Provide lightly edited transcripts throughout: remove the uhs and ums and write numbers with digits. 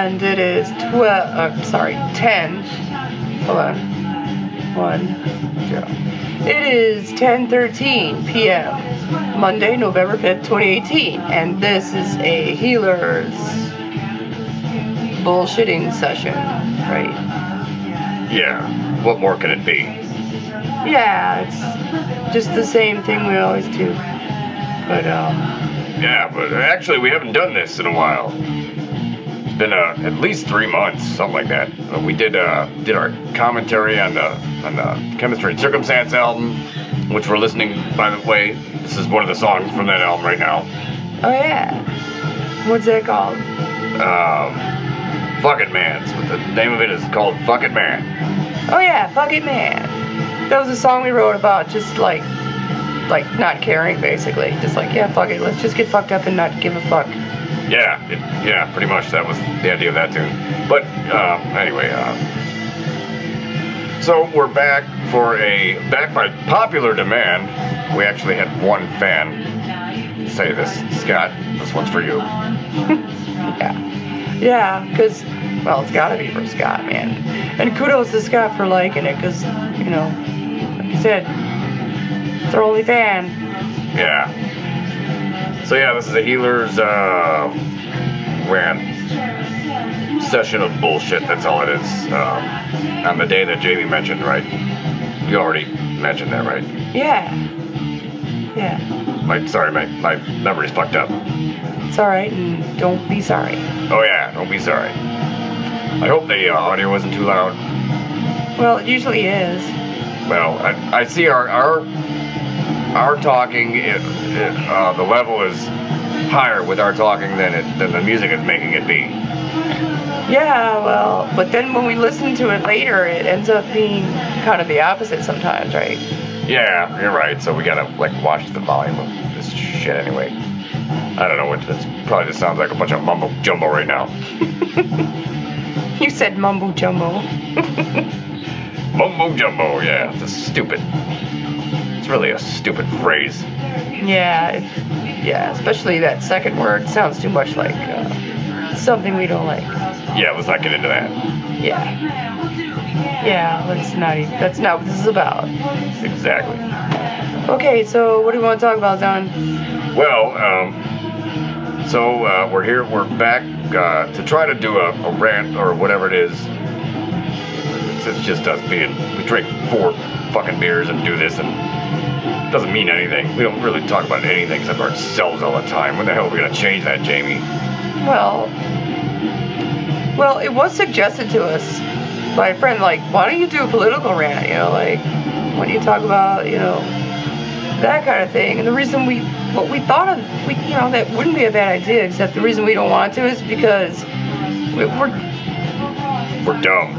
and it is 10. Hold on. 1, 0. It is 10:13 p.m. Monday, November 5th, 2018, and this is a HeelerZ bullshitting session, right? Yeah. What more can it be? Yeah, it's just the same thing we always do. But Yeah, but actually we haven't done this in a while. It's been at least 3 months, something like that. We did our commentary on the Chemistry and Circumstance album, which we're listening. By the way, this is one of the songs from that album right now. oh yeah, what's that called? Fuck It Man. The name of it is called Fuck It Man. Oh yeah, Fuck It Man. That was a song we wrote about just like not caring, basically. Just like, yeah, fuck it, let's just get fucked up and not give a fuck. Yeah, pretty much that was the idea of that tune. But anyway, so we're back by popular demand. We actually had one fan say this, Scott, this one's for you. Yeah, because, well, it's gotta be for Scott, man. And kudos to Scott for liking it, because, you know, like you said, it's our only fan. Yeah. So yeah, this is a HeelerZ rant session of bullshit. That's all it is. On the day that Jamie mentioned, right? You already mentioned that, right? Yeah. Sorry, my memory's fucked up. It's alright, and don't be sorry. Oh yeah, don't be sorry. I hope the audio wasn't too loud. Well, it usually is. Well, I see our talking, the level is higher with our talking than the music is making it be. Yeah, well, but then when we listen to it later, it ends up being kind of the opposite sometimes, right? Yeah, you're right. So we gotta watch the volume of this shit anyway. I don't know what this probably just sounds like a bunch of mumbo jumbo right now. You said mumbo jumbo. Mumbo jumbo, yeah. It's stupid. It's really a stupid phrase. Yeah, especially that second word sounds too much like something we don't like. Yeah, let's not get into that. Yeah, that's not what this is about. Exactly. Okay, so what do you want to talk about, Don? Well, we're back to try to do a rant or whatever it is. It's just us we drink 4 fucking beers and do this, and it doesn't mean anything. We don't really talk about anything except ourselves all the time. When the hell are we gonna change that, Jamie? Well, it was suggested to us by a friend, like, why don't you do a political rant, you know, like, when you talk about, you know, that kind of thing. And the reason we thought of, you know, that wouldn't be a bad idea, except the reason we don't want to is because we're dumb.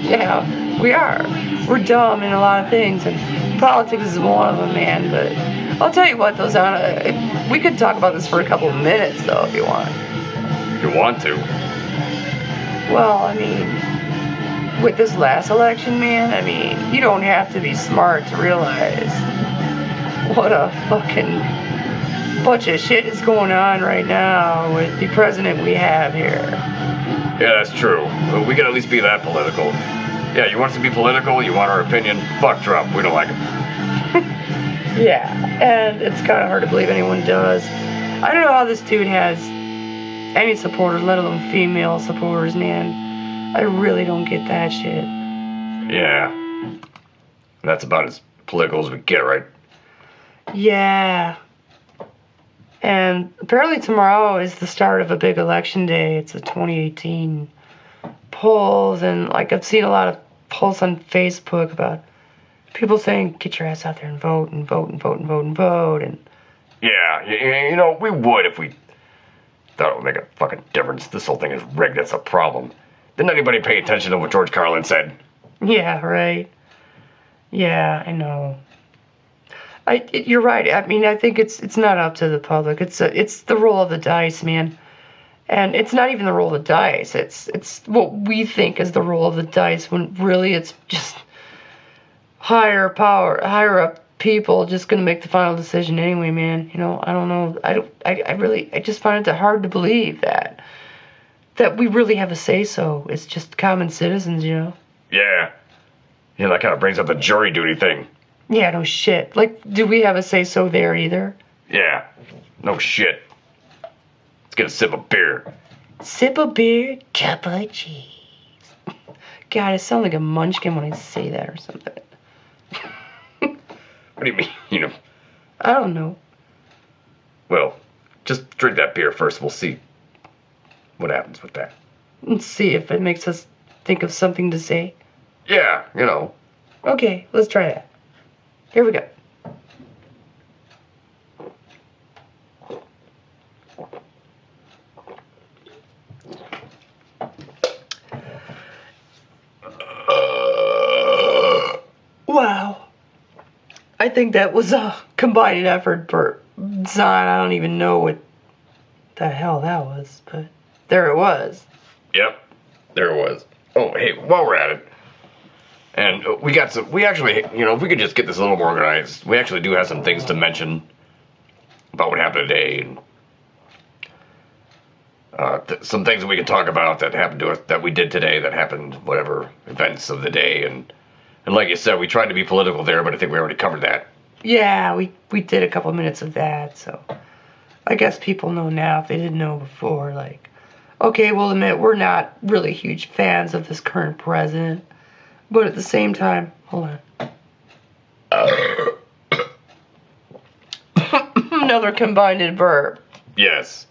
Yeah, we are. We're dumb in a lot of things, and politics is one of them, man. But I'll tell you what, though, Zana, we could talk about this for a couple of minutes, though, if you want. You want to? Well, I mean, with this last election, man, I mean, you don't have to be smart to realize what a fucking bunch of shit is going on right now with the president we have here. Yeah, that's true. We can at least be that political. Yeah, you want us to be political? You want our opinion? Fuck Trump. We don't like him. Yeah, and it's kind of hard to believe anyone does. I don't know how this dude has any supporters, let alone female supporters, man. I really don't get that shit. Yeah. That's about as political as we get, right? Yeah. And apparently tomorrow is the start of a big election day. It's the 2018 polls, and like I've seen a lot of polls on Facebook about people saying, get your ass out there and vote and vote and vote and vote and vote. And yeah, you know, we would if we thought it would make a fucking difference. This whole thing is rigged. That's a problem. Didn't anybody pay attention to what George Carlin said? Yeah, right. Yeah, I know. You're right. I mean, I think it's not up to the public. It's the roll of the dice, man. And it's not even the roll of the dice. It's what we think is the roll of the dice, when really it's just higher up people just gonna make the final decision anyway, man. You know, I don't know. I just find it hard to believe that that we really have a say-so. It's just common citizens, you know? Yeah. Yeah, that kind of brings up the jury duty thing. Yeah, no shit. Like, do we have a say-so there either? Yeah. No shit. Let's get a sip of beer. Sip of beer, cup of cheese. God, I sound like a munchkin when I say that or something. What do you mean? You know? I don't know. Well, just drink that beer first. We'll see what happens with that. Let's see if it makes us think of something to say. Yeah, you know. Okay, let's try that. Here we go. Wow. I think that was a combined effort for Zon. I don't even know what the hell that was, but there it was. Yep, there it was. Oh, hey, while we're at it, and we actually, you know, if we could just get this a little more organized, we actually do have some things to mention about what happened today, and some things that we can talk about that happened to us, that we did today, that happened, whatever, events of the day, and like you said, we tried to be political there, but I think we already covered that. Yeah, we did a couple minutes of that, so I guess people know now if they didn't know before, like, okay, we'll admit we're not really huge fans of this current president, but at the same time, hold on. Another combined verb. Yes.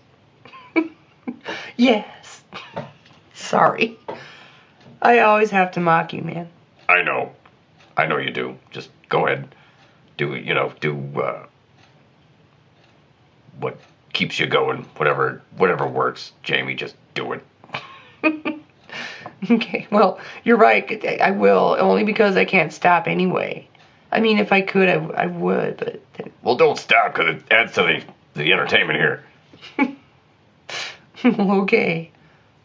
Yes. Sorry. I always have to mock you, man. I know. I know you do. Just go ahead. Do what keeps you going. Whatever works, Jamie, just do it. Okay, well, you're right. I will, only because I can't stop anyway. I mean, if I could, I would, but... Well, don't stop, because it adds to the entertainment here. Okay.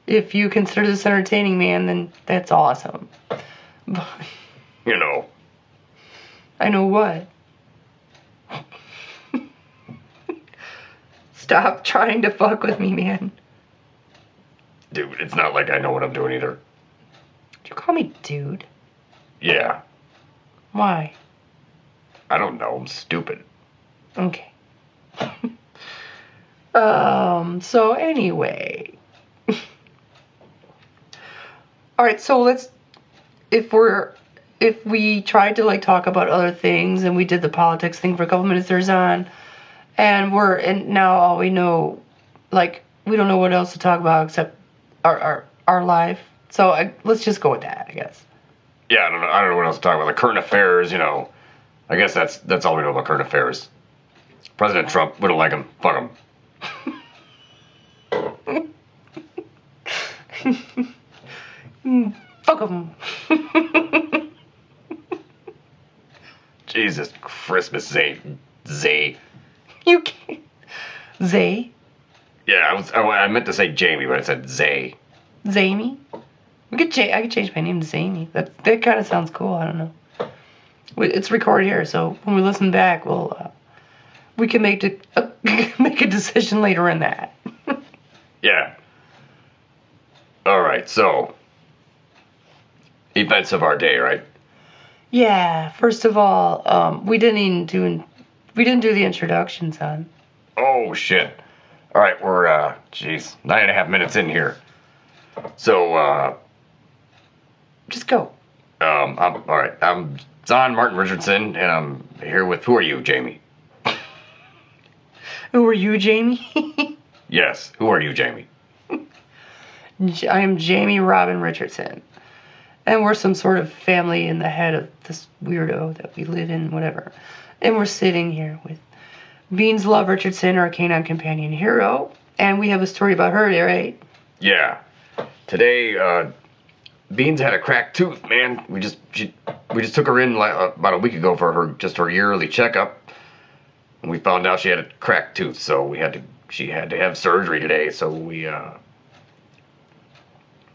If you consider this entertaining, man, then that's awesome. But... You know. I know what. Stop trying to fuck with me, man. Dude, it's not like I know what I'm doing either. Did you call me dude? Yeah. Why? I don't know. I'm stupid. Okay. So anyway. Alright, so let's... If we tried to, like, talk about other things, and we did the politics thing for a couple minutes, there's on, and now all we know, like, we don't know what else to talk about except our life. So let's just go with that, I guess. Yeah, I don't know what else to talk about. The current affairs, you know. I guess that's all we know about current affairs. President Trump, we don't like him. Fuck him. Fuck him. Jesus Christmas, Zay. You can't. Zay? Yeah, I meant to say Jamie, but I said Zay. Zamey? I could change my name to Zamey. That kind of sounds cool. I don't know. It's recorded here, so when we listen back, we can make a decision later in that. Yeah. All right. So, events of our day, right? Yeah. First of all, we didn't do the introductions, son. Oh shit. All right, we're 9.5 minutes in here. So, just go. I'm Zon Martin Richardson, and I'm here with, who are you, Jamie? Who are you, Jamie? Yes, who are you, Jamie? I am Jamie Robin Richardson. And we're some sort of family in the head of this weirdo that we live in, whatever. And we're sitting here with BeanZ LovE Richardson, our canine companion hero. And we have a story about her, right? Yeah. Today, BeanZ had a cracked tooth, man. We just took her in about a week ago for her yearly checkup. And we found out she had a cracked tooth, so she had to have surgery today, so we had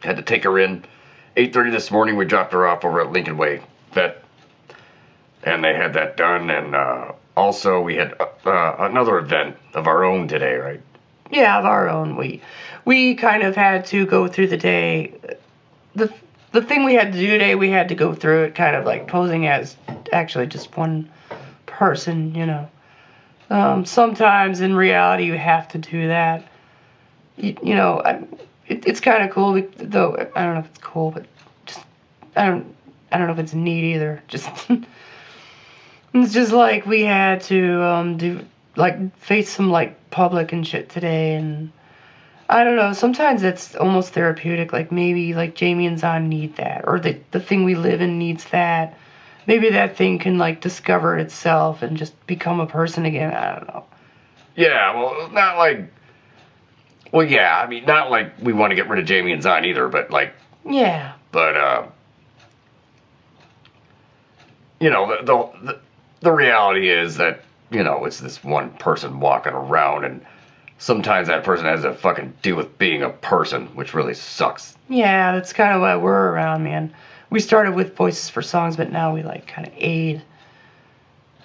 to take her in. 8:30 this morning, we dropped her off over at Lincoln Way Vet, and they had that done. And also, we had another event of our own today, right? Yeah, of our own. We kind of had to go through the day. The thing we had to do today, we had to go through it kind of like posing as actually just one person, you know. Sometimes in reality you have to do that. You know, it's kind of cool, though. I don't know if it's cool, but just I don't know if it's neat either. Just it's just like we had to do like face some like public and shit today, and I don't know. Sometimes it's almost therapeutic. Like maybe like Jamie and Zon need that, or the thing we live in needs that. Maybe that thing can like discover itself and just become a person again. I don't know. Yeah, well, not like. Well, yeah, I mean, not like we want to get rid of Jamie and Zon either, but like. Yeah. But you know, the reality is that, you know, it's this one person walking around, and sometimes that person has to fucking deal with being a person, which really sucks. Yeah, that's kind of why we're around, man. We started with voices for songs, but now we like kind of aid.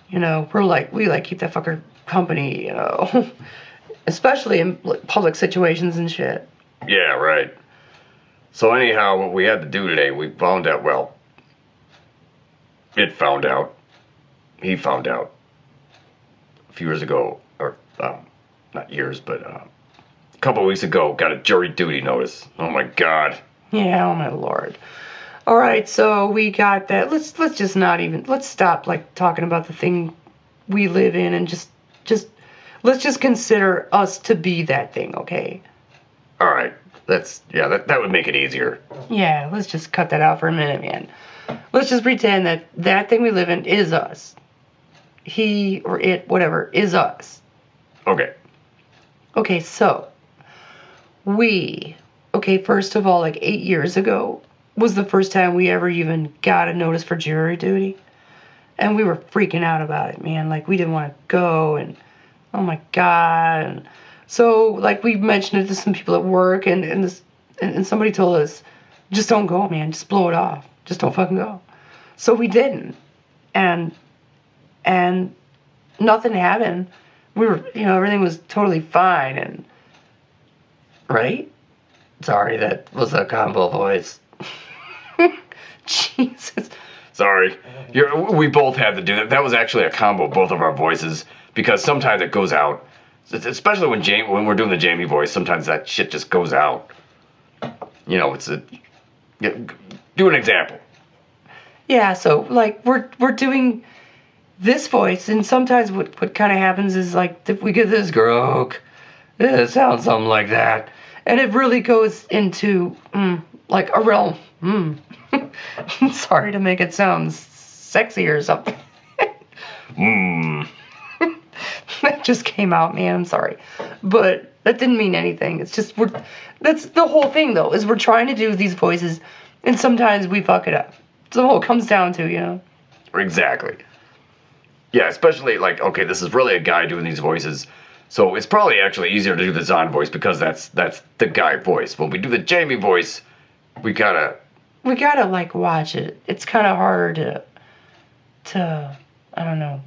You know, we like keep that fucker company, you know, especially in public situations and shit. Yeah, right. So anyhow, what we had to do today, we found out, well, it found out, he found out a few years ago, or not years, but a couple of weeks ago, got a jury duty notice. Oh my God. Yeah, oh my Lord. All right, so we got that. Let's just not even, let's stop like talking about the thing we live in and just let's just consider us to be that thing, okay? All right. That would make it easier. Yeah, let's just cut that out for a minute, man. Let's just pretend that thing we live in is us. He or it, whatever, is us. Okay. Okay, so first of all, like 8 years ago was the first time we ever even got a notice for jury duty. And we were freaking out about it, man. Like, we didn't want to go, and oh my God. And so, like, we mentioned it to some people at work, and somebody told us, just don't go, man. Just blow it off. Just don't fucking go. So we didn't. And nothing happened. We were, you know, everything was totally fine, and right? Sorry, that was a combo voice. Jesus. Sorry. We both had to do that. That was actually a combo, both of our voices, because sometimes it goes out. Especially when we're doing the Jamie voice, sometimes that shit just goes out. You know, do an example. Yeah, so like we're doing this voice, and sometimes what kind of happens is like if we get this croak, it sounds something like that, and it really goes into like a realm. Sorry to make it sound sexy or something. That just came out, man. I'm sorry, but that didn't mean anything. It's just that's the whole thing, though, is we're trying to do these voices, and sometimes we fuck it up. That's all it comes down to, you know. Exactly. Yeah, especially like, okay, this is really a guy doing these voices, so it's probably actually easier to do the Zon voice because that's the guy voice. When we do the Jamie voice, we gotta like watch it. It's kind of harder to I don't know.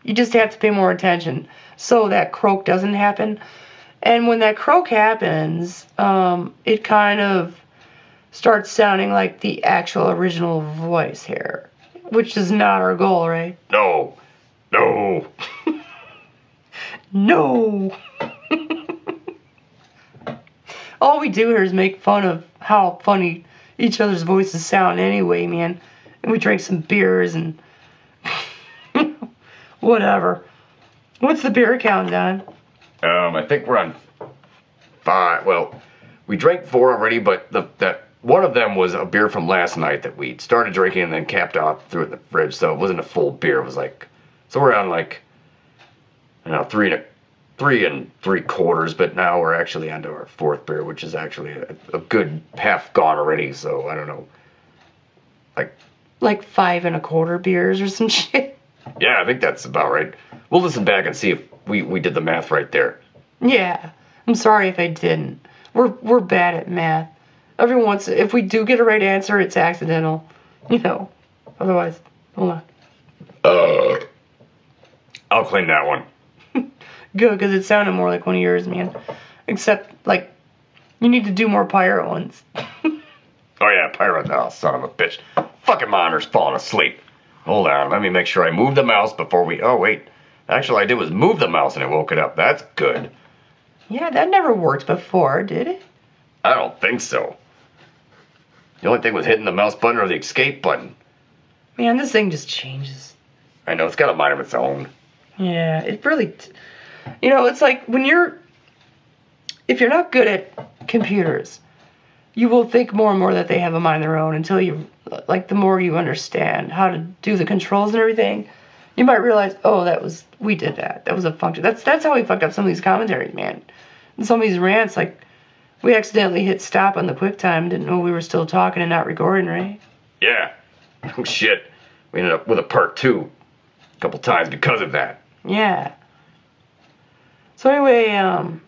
You just have to pay more attention so that croak doesn't happen. And when that croak happens, it kind of starts sounding like the actual original voice here, which is not our goal, right? No. No. All we do here is make fun of how funny each other's voices sound anyway, man. And we drink some beers and whatever. What's the beer count, Don? I think we're on 5. Well, we drank 4 already, but that one of them was a beer from last night that we started drinking and then capped off, threw it in the fridge. So it wasn't a full beer. It was like, so we're on like, I don't know, 3 3/4. But now we're actually onto our 4th beer, which is actually a good half gone already. So I don't know, like 5 1/4 beers or some shit. Yeah, I think that's about right. We'll listen back and see if we did the math right there. Yeah, I'm sorry if I didn't. We're bad at math. Every once, if we do get a right answer, it's accidental. You know. Otherwise, hold on. I'll claim that one. Good, because it sounded more like one of yours, man. Except, like, you need to do more pirate ones. Oh yeah, pirate. Oh, son of a bitch. Fucking monitor's falling asleep. Hold on, let me make sure I move the mouse before we... Oh, wait. Actually, all I did was move the mouse and it woke it up. That's good. Yeah, that never worked before, did it? I don't think so. The only thing was hitting the mouse button or the escape button. Man, this thing just changes. I know, it's got a mind of its own. Yeah, it really... You know, it's like when you're... If you're not good at computers, you will think more and more that they have a mind of their own until you... Like, the more you understand how to do the controls and everything, you might realize, oh, we did that. That was a function. That's how we fucked up some of these commentaries, man. And some of these rants, like, we accidentally hit stop on the QuickTime, didn't know we were still talking and not recording, right? Yeah. Oh, shit. We ended up with a part 2 a couple times because of that. Yeah. So anyway,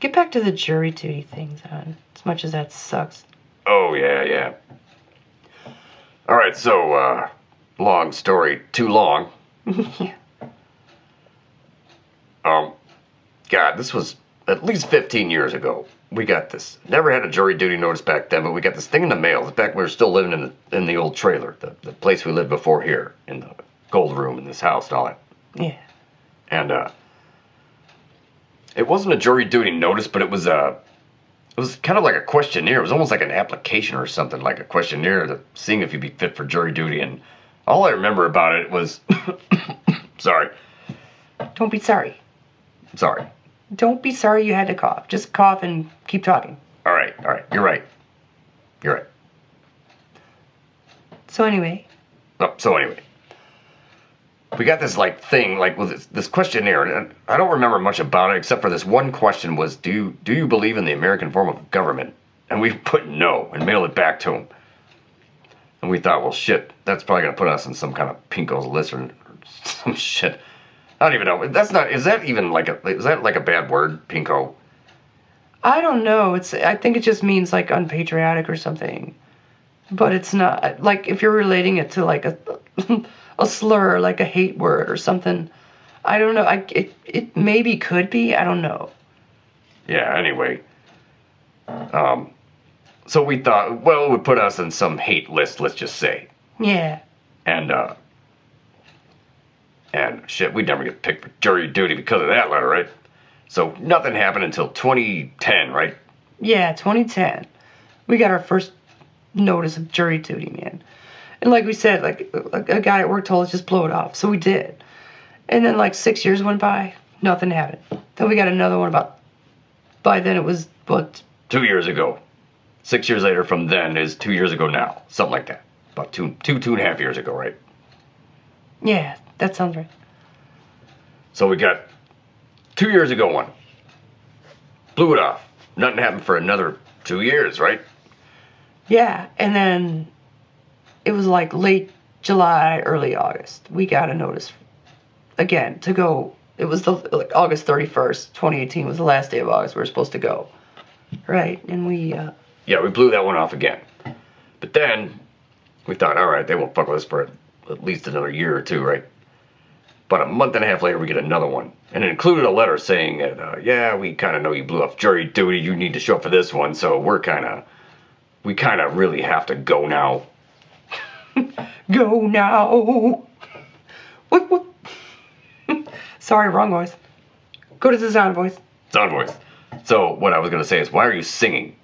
get back to the jury duty things, hon. As much as that sucks. Oh, yeah. Alright, so, long story, too long. Yeah. God, this was at least 15 years ago. We got this. Never had a jury duty notice back then, but we got this thing in the mail. It's back when we were still living in the old trailer, the place we lived before here, in the gold room in this house and all that. Yeah. And, it wasn't a jury duty notice, but it was kind of like a questionnaire. It was almost like an application or something, like a questionnaire seeing if you'd be fit for jury duty. And all I remember about it was, sorry. Don't be sorry. Sorry. Don't be sorry you had to cough. Just cough and keep talking. All right. You're right. So anyway. We got this, like, thing, like, with this questionnaire, and I don't remember much about it, except for this one question was, do you believe in the American form of government? And we put no, and mailed it back to him. And we thought, well, shit, that's probably going to put us in some kind of pinko's list or some shit. I don't even know. Is that like a bad word, pinko? I don't know. I think it just means, like, unpatriotic or something. But it's not, like, if you're relating it to, like, a slur, like a hate word or something. I don't know. It maybe could be. I don't know. Yeah, anyway. So we thought, well, it would put us in some hate list, let's just say. Yeah. And shit, we'd never get picked for jury duty because of that letter, right? So nothing happened until 2010, right? Yeah, 2010. We got our first notice of jury duty, man. And like we said, like a guy at work told us just blow it off. So we did. And then like 6 years went by, nothing happened. Then we got another one by then it was, what? 2 years ago. 6 years later from then is 2 years ago now. Something like that. About two and a half years ago, right? Yeah, that sounds right. So we got 2 years ago one. Blew it off. Nothing happened for another 2 years, right? Yeah, and then it was like late July, early August. We got a notice again to go. It was like August 31st, 2018 was the last day of August we were supposed to go. Right, and we... Yeah, we blew that one off again. But then we thought, all right, they won't fuck with us for at least another year or two, right? About a month and a half later, we get another one. And it included a letter saying that, yeah, we kind of know you blew off jury duty. You need to show up for this one. So we kind of really have to go now. Go now. What? Sorry, wrong voice. Go to the sound voice. Sound voice. So what I was going to say is, why are you singing?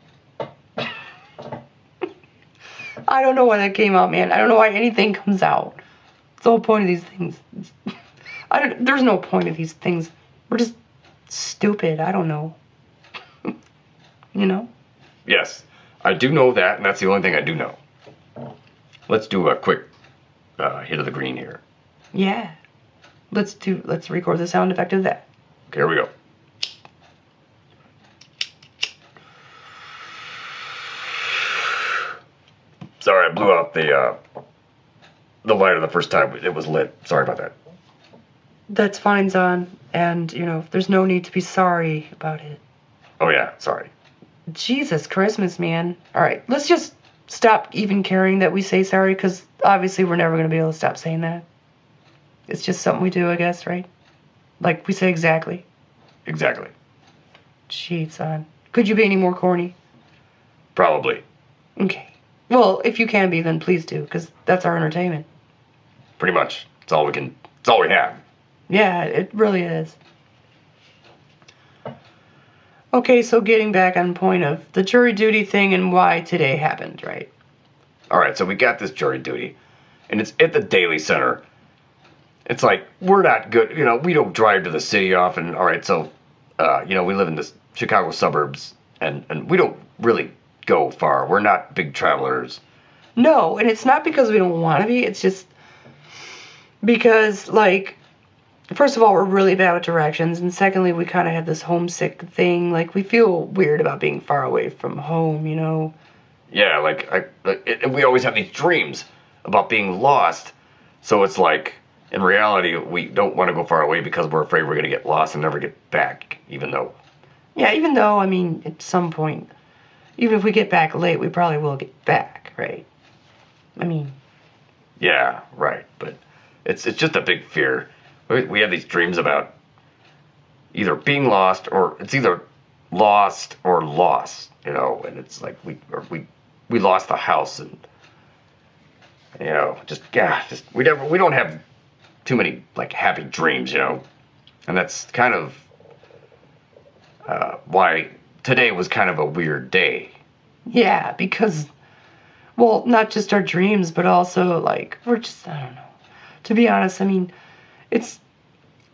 I don't know why that came out, man. I don't know why anything comes out. It's the whole point of these things. There's no point of these things. We're just stupid. I don't know. You know? Yes, I do know that, and that's the only thing I do know. Let's do a quick hit of the green here. Yeah. Let's record the sound effect of that. Okay, here we go. Sorry, I blew out the lighter the first time it was lit. Sorry about that. That's fine, Zon. And, there's no need to be sorry about it. Oh, yeah, sorry. Jesus Christmas, man. All right, let's just stop even caring that we say sorry, because obviously we're never going to be able to stop saying that. It's just something we do, I guess, right? Like we say exactly. Exactly. Jeez, son. Could you be any more corny? Probably. Okay. Well, if you can be, then please do, because that's our entertainment. Pretty much. It's all we have. Yeah, it really is. Okay, so getting back on point of the jury duty thing and why today happened, right? All right, so we got this jury duty, and it's at the Daily Center. It's like, we're not good, we don't drive to the city often. All right, so, we live in the Chicago suburbs, and we don't really go far. We're not big travelers. No, and it's not because we don't want to be. It's just because, like, first of all, we're really bad with directions, and secondly, we kind of have this homesick thing. Like, we feel weird about being far away from home, Yeah, and we always have these dreams about being lost. So it's like, in reality, we don't want to go far away because we're afraid we're going to get lost and never get back, even though. Yeah, even though, I mean, at some point, even if we get back late, we probably will get back, right? I mean. Yeah, right. But it's just a big fear. We have these dreams about either being lost, or it's either lost or loss, and it's like we lost the house, and we don't have too many like happy dreams, and that's kind of why today was kind of a weird day. Yeah, because, well, not just our dreams, but also like we're just, I don't know. To be honest, I mean,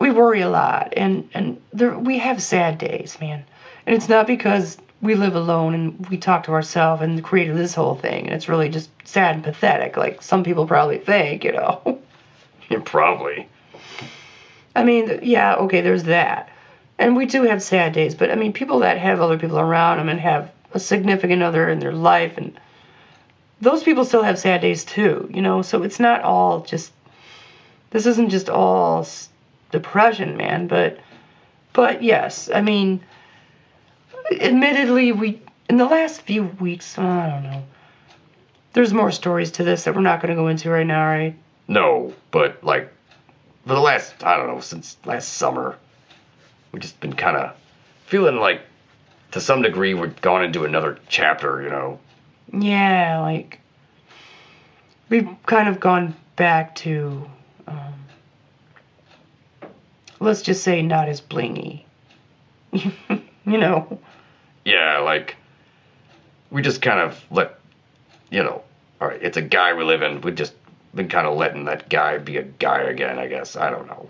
we worry a lot, and we have sad days, man. And it's not because we live alone and we talk to ourselves and created this whole thing, and it's really just sad and pathetic, like some people probably think, Yeah, probably. I mean, yeah, okay, there's that. And we do have sad days, but I mean, people that have other people around them and have a significant other in their life, and those people still have sad days too, so it's not all just, this isn't just all depression, man, but yes, I mean, admittedly, in the last few weeks, I don't know, there's more stories to this that we're not going to go into right now, right? No, but like, for the last, I don't know, since last summer, we've just been kind of feeling like, to some degree, we've gone into another chapter, Yeah, like, we've kind of gone back to, let's just say not as blingy. Yeah, like, we just kind of let, all right, it's a guy we live in. We've just been kind of letting that guy be a guy again, I guess. I don't know.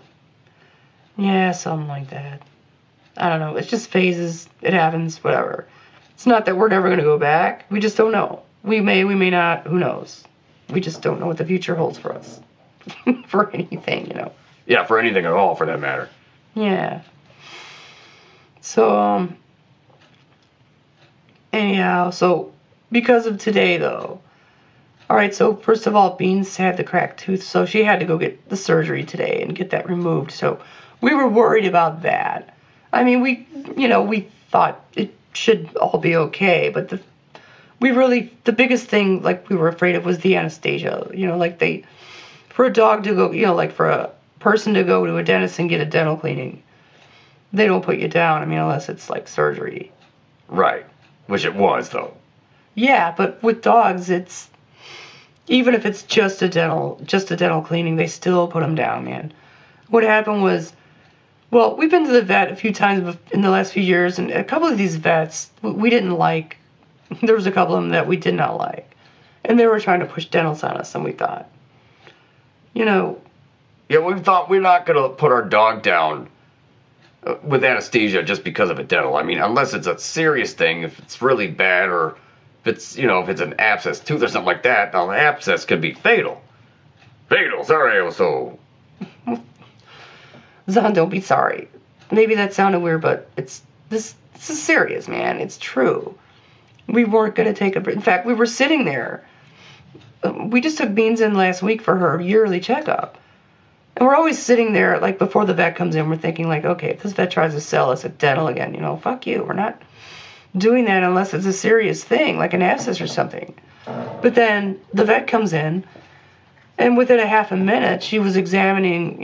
Yeah, something like that. I don't know. It's just phases. It happens, whatever. It's not that we're never going to go back. We just don't know. We may not. Who knows? We just don't know what the future holds for us. For anything, Yeah, for anything at all, for that matter. Yeah. So, anyhow, so because of today, though. All right, so first of all, BeanZ had the cracked tooth, so she had to go get the surgery today and get that removed. So we were worried about that. I mean, we thought it should all be okay, but the biggest thing, like, we were afraid of was the anesthesia. Like for a dog to go, like for a person to go to a dentist and get a dental cleaning, they don't put you down, I mean, unless it's like surgery. Right, which it was, though. Yeah, but with dogs, it's, even if it's just a dental cleaning, they still put them down, man. What happened was, well, we've been to the vet a few times in the last few years, and a couple of these vets we didn't like. There was a couple of them that we did not like, and they were trying to push dentals on us, and we thought, Yeah, we thought we're not going to put our dog down with anesthesia just because of a dental. I mean, unless it's a serious thing, if it's really bad, or if it's an abscess tooth or something like that, now the abscess could be fatal. Fatal, sorry, so. Zon, don't be sorry. Maybe that sounded weird, but this is serious, man. It's true. We weren't going to take in fact, we were sitting there. We just took BeanZ in last week for her yearly checkup. And we're always sitting there, like, before the vet comes in, we're thinking, like, okay, if this vet tries to sell us a dental again, fuck you. We're not doing that unless it's a serious thing, like an abscess or something. But then the vet comes in, And within a half a minute, she was examining,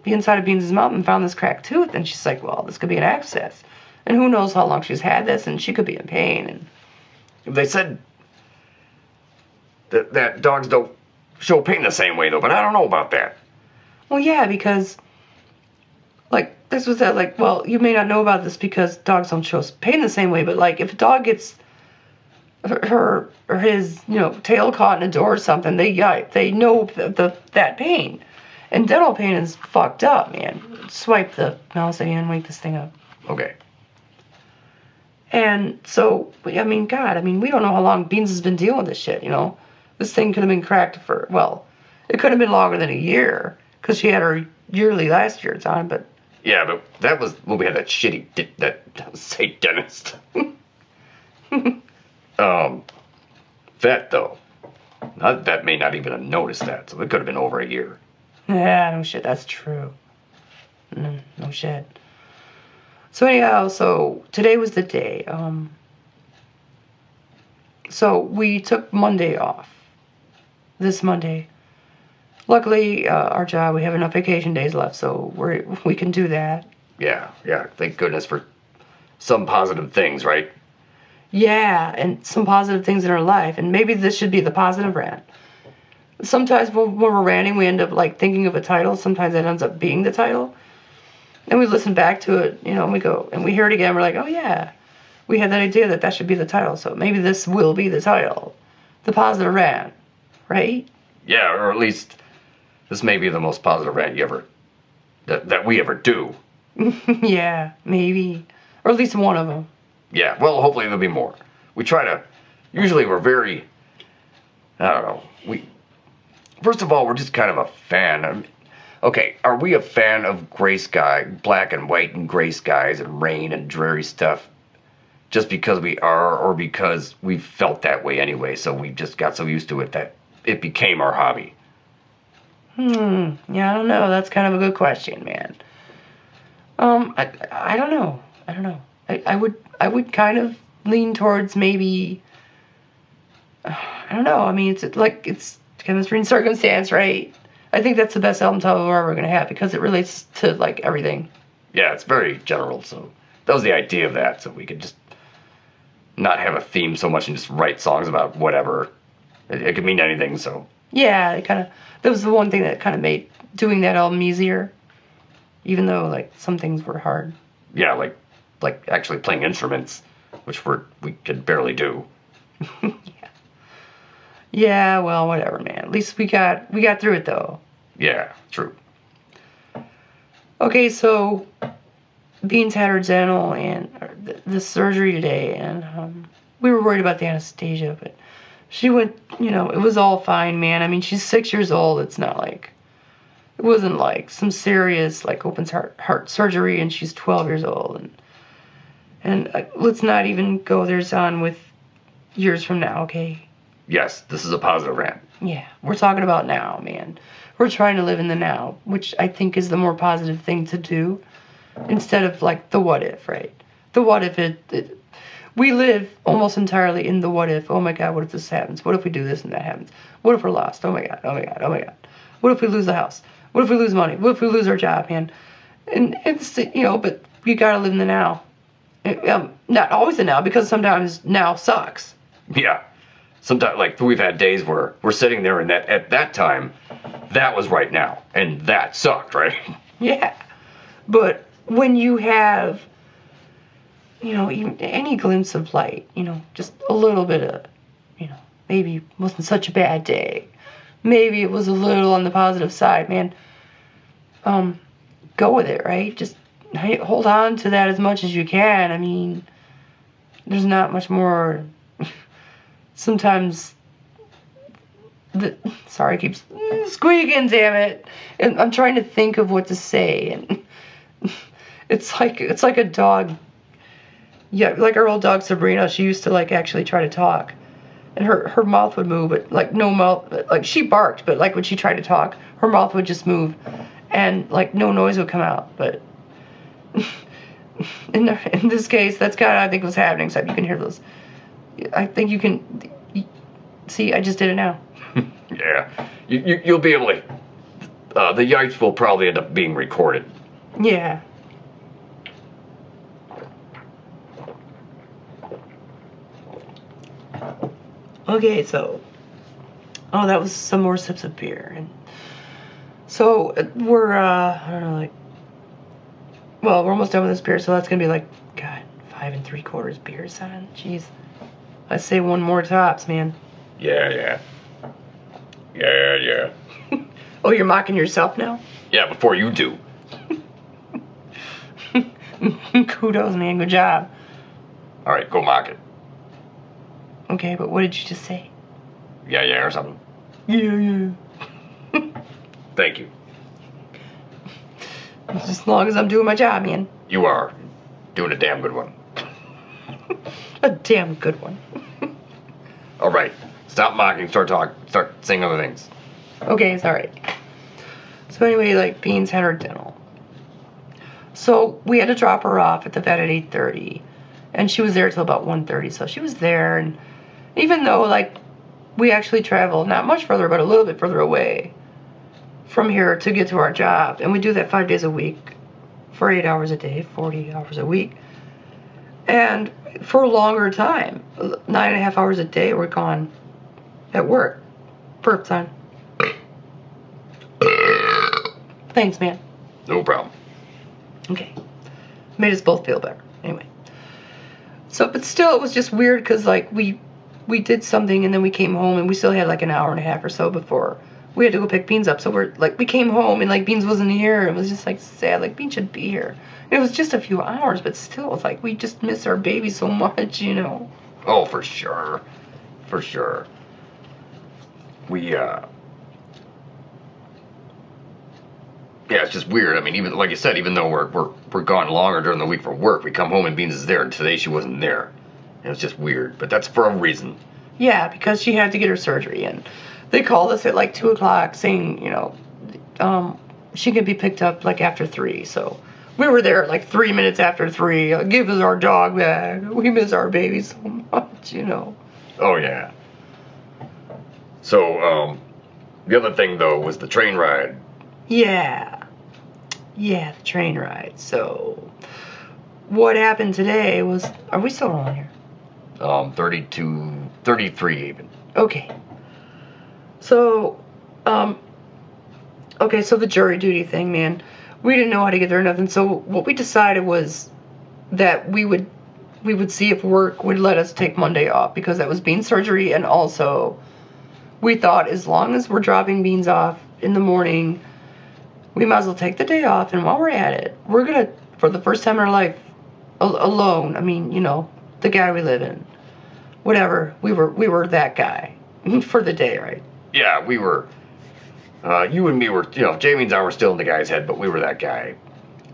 the inside of BeanZ's mouth and found this cracked tooth. And she's like, well, this could be an abscess. And who knows how long she's had this, and she could be in pain. And they said that dogs don't show pain the same way, though, but I don't know about that. Well, yeah, because, this was that, well, you may not know about this because dogs don't show pain the same way, but, if a dog gets her or his, tail caught in a door or something, they know that pain. And dental pain is fucked up, man. Swipe the mouse again, wake this thing up. Okay. And so, we don't know how long BeanZ has been dealing with this shit, This thing could have been cracked it could have been longer than a year, because she had her yearly last year time, but... Yeah, but that was when we had that shitty, dentist. Vet, though. That may not even have noticed that, so it could have been over a year. Yeah, no shit, that's true. No shit. So anyhow, today was the day. So we took Monday off. This Monday. Luckily, our job, we have enough vacation days left, so we can do that. Yeah. Thank goodness for some positive things, right? Yeah, and some positive things in our life, and maybe this should be the positive rant. Sometimes when we're ranting, we end up thinking of a title. Sometimes it ends up being the title. And we listen back to it, and we go, and we hear it again, we're like, oh yeah, we had that idea that should be the title, so maybe this will be the title. The positive rant, right? Yeah, or at least this may be the most positive rant that we ever do. Yeah, maybe. Or at least one of them. Yeah, well, hopefully there'll be more. Usually we're very, I don't know, first of all, we're just kind of a fan. Okay, are we a fan of gray sky, black and white and gray skies and rain and dreary stuff just because we are, or because we've felt that way anyway, so we just got so used to it that it became our hobby? Yeah, I don't know. That's kind of a good question, man. I don't know. I would kind of lean towards maybe, I don't know. It's chemistry and circumstance, right? I think that's the best album title we're ever going to have because it relates to, everything. Yeah, it's very general, so that was the idea of that, so we could just not have a theme so much and just write songs about whatever. It could mean anything, so. Yeah, that was the one thing that kind of made doing that album easier, even though, some things were hard. Yeah, like actually playing instruments, which we could barely do. Yeah. Yeah, well, whatever, man. At least we got through it, though. Yeah, true. Okay, so BeanZ had her dental and the surgery today, and we were worried about the anesthesia, but she went, it was all fine, man. She's 6 years old. It's not it wasn't some serious, open heart surgery, and she's 12 years old. And let's not even go there, son, with years from now, okay? Yes, this is a positive rant. Yeah, we're talking about now, man. We're trying to live in the now, which I think is the more positive thing to do, instead of, the what if, right? The what if we live almost entirely in the what if. Oh my God, what if this happens? What if we do this and that happens? What if we're lost? Oh my God, oh my God, oh my God. What if we lose the house? What if we lose money? What if we lose our job, man? And it's, but you gotta live in the now. Not always the now, because sometimes now sucks. Yeah. Sometimes, we've had days where we're sitting there and at that time, that was right now. And that sucked, right? Yeah. But when you have, even any glimpse of light, just a little bit of, maybe it wasn't such a bad day. Maybe it was a little on the positive side, man. Go with it, right? Just hold on to that as much as you can. There's not much more. Sometimes, sorry, I keep squeaking, damn it. And I'm trying to think of what to say, and it's like a dog. Yeah, like our old dog Sabrina, she used to actually try to talk, and her mouth would move, but no mouth. She barked, but when she tried to talk, her mouth would just move, and no noise would come out. But in this case, that's kind of I think what's happening. Except you can hear those. I think you can see. I just did it now. Yeah. You'll be able to... the yites will probably end up being recorded. Yeah. Okay, so... Oh, that was some more sips of beer. And so, we're, I don't know, like... Well, we're almost done with this beer, so that's gonna be like, God, 5 3/4 beer, son. Jeez. Let's say one more tops, man. Yeah. Oh, you're mocking yourself now? Yeah, before you do. Kudos, man. Good job. All right, go mock it. Okay, but what did you just say? Yeah, or something. Yeah. Thank you. Just as long as I'm doing my job, man. You are doing a damn good one. A damn good one. All right, stop mocking. Start saying other things. Okay, it's all right. So anyway, like, BeanZ had her dental. So we had to drop her off at the vet at 8:30, and she was there till about 1:30. So she was there, and even though, like, we actually traveled not much further, but a little bit further away from here to get to our job, and we do that 5 days a week for 8 hours a day, 40 hours a week, and for a longer time, 9.5 hours a day, we're gone at work. Burp time. Thanks, man. No problem. Okay. Made us both feel better. Anyway. So, but still, it was just weird because, like, we did something and then we came home and we still had, like, an hour and a half or so before we had to go pick BeanZ up. So we're, like, we came home and, like, BeanZ wasn't here. It was just, like, sad. Like, BeanZ should be here. And it was just a few hours, but still, it's like we just miss our baby so much, you know. Oh, for sure. For sure. Yeah, it's just weird. I mean, even like you said, even though we're gone longer during the week for work, we come home and BeanZ is there, and today she wasn't there. And it's just weird, but that's for a reason. Yeah, because she had to get her surgery, and they called us at like 2 o'clock saying, you know, she could be picked up like after 3. So we were there like 3 minutes after 3. Give us our dog back. We miss our baby so much, you know. Oh yeah. So the other thing though was the train ride. Yeah, the train ride. So, what happened today was... Are we still on here? 32, 33 even. Okay. So, okay, so the jury duty thing, man. We didn't know how to get there or nothing, so what we decided was that we would see if work would let us take Monday off, because that was BeanZ surgery, and also we thought as long as we're dropping BeanZ off in the morning, we might as well take the day off, and while we're at it, we're going to, for the first time in our life, alone, I mean, you know, the guy we live in, whatever, we were that guy for the day, right? Yeah, we were, you and me were, you know, Jamie and I were still in the guy's head, but we were that guy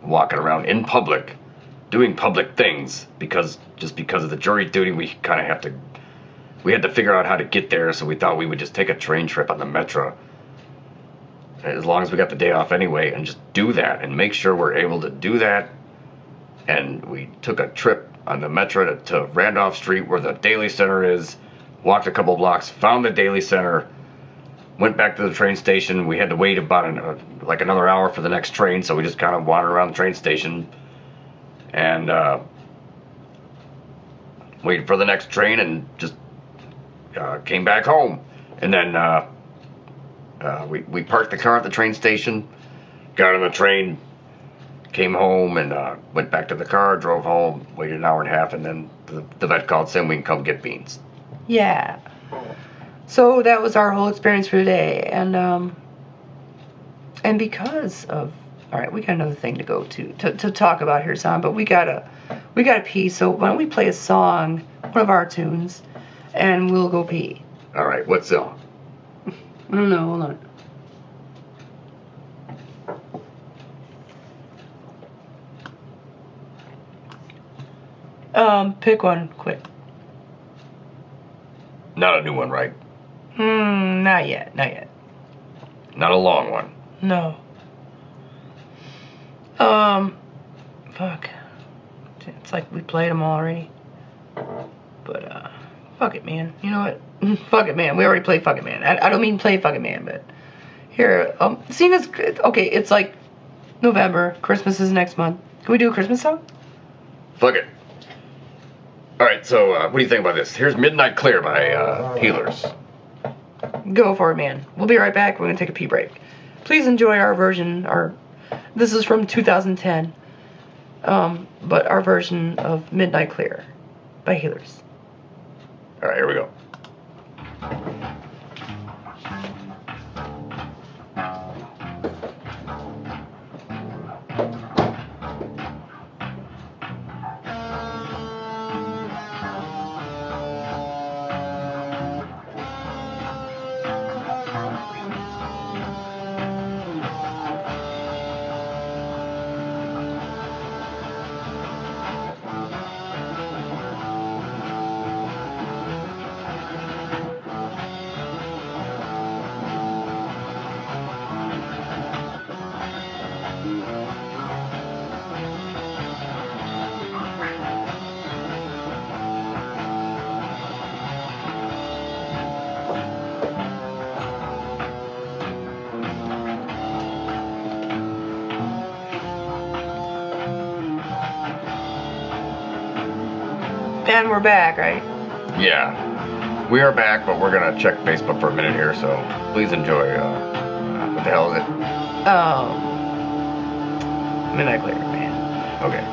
walking around in public, doing public things, because of the jury duty, we had to figure out how to get there, so we thought we would just take a train trip on the Metro, as long as we got the day off anyway, and just do that and make sure we're able to do that. And we took a trip on the Metro to Randolph Street, where the Daily Center is, walked a couple blocks, found the Daily Center, went back to the train station. We had to wait about like another hour for the next train, so we just kind of wandered around the train station and waited for the next train, and just came back home. And then we parked the car at the train station, got on the train, came home, and went back to the car, drove home, waited an hour and a half, and then the vet called saying we can come get BeanZ. Yeah. So that was our whole experience for today, and because of... All right, we got another thing to go to talk about here, Son, but we gotta pee. So why don't we play a song, one of our tunes, and we'll go pee. All right, what song? I don't know, hold on. Pick one, quick. Not a new one, right? Not yet. Not a long one. No. Fuck. It's like we played them already. But, Fuck it, man. You know what? Fuck it, man. We already played Fuck it, man. I don't mean play Fuck it, man, but here, seeing as okay, it's like November. Christmas is next month. Can we do a Christmas song? Fuck it. All right. So, what do you think about this? Here's Midnight Clear by HeelerZ. Go for it, man. We'll be right back. We're gonna take a pee break. Please enjoy our version. This is from 2010, but our version of Midnight Clear by HeelerZ. All right, here we go. And we're back, right? Yeah, we are back, but we're gonna check Facebook for a minute here. So please enjoy. What the hell is it? Midnight Clear, man. Okay.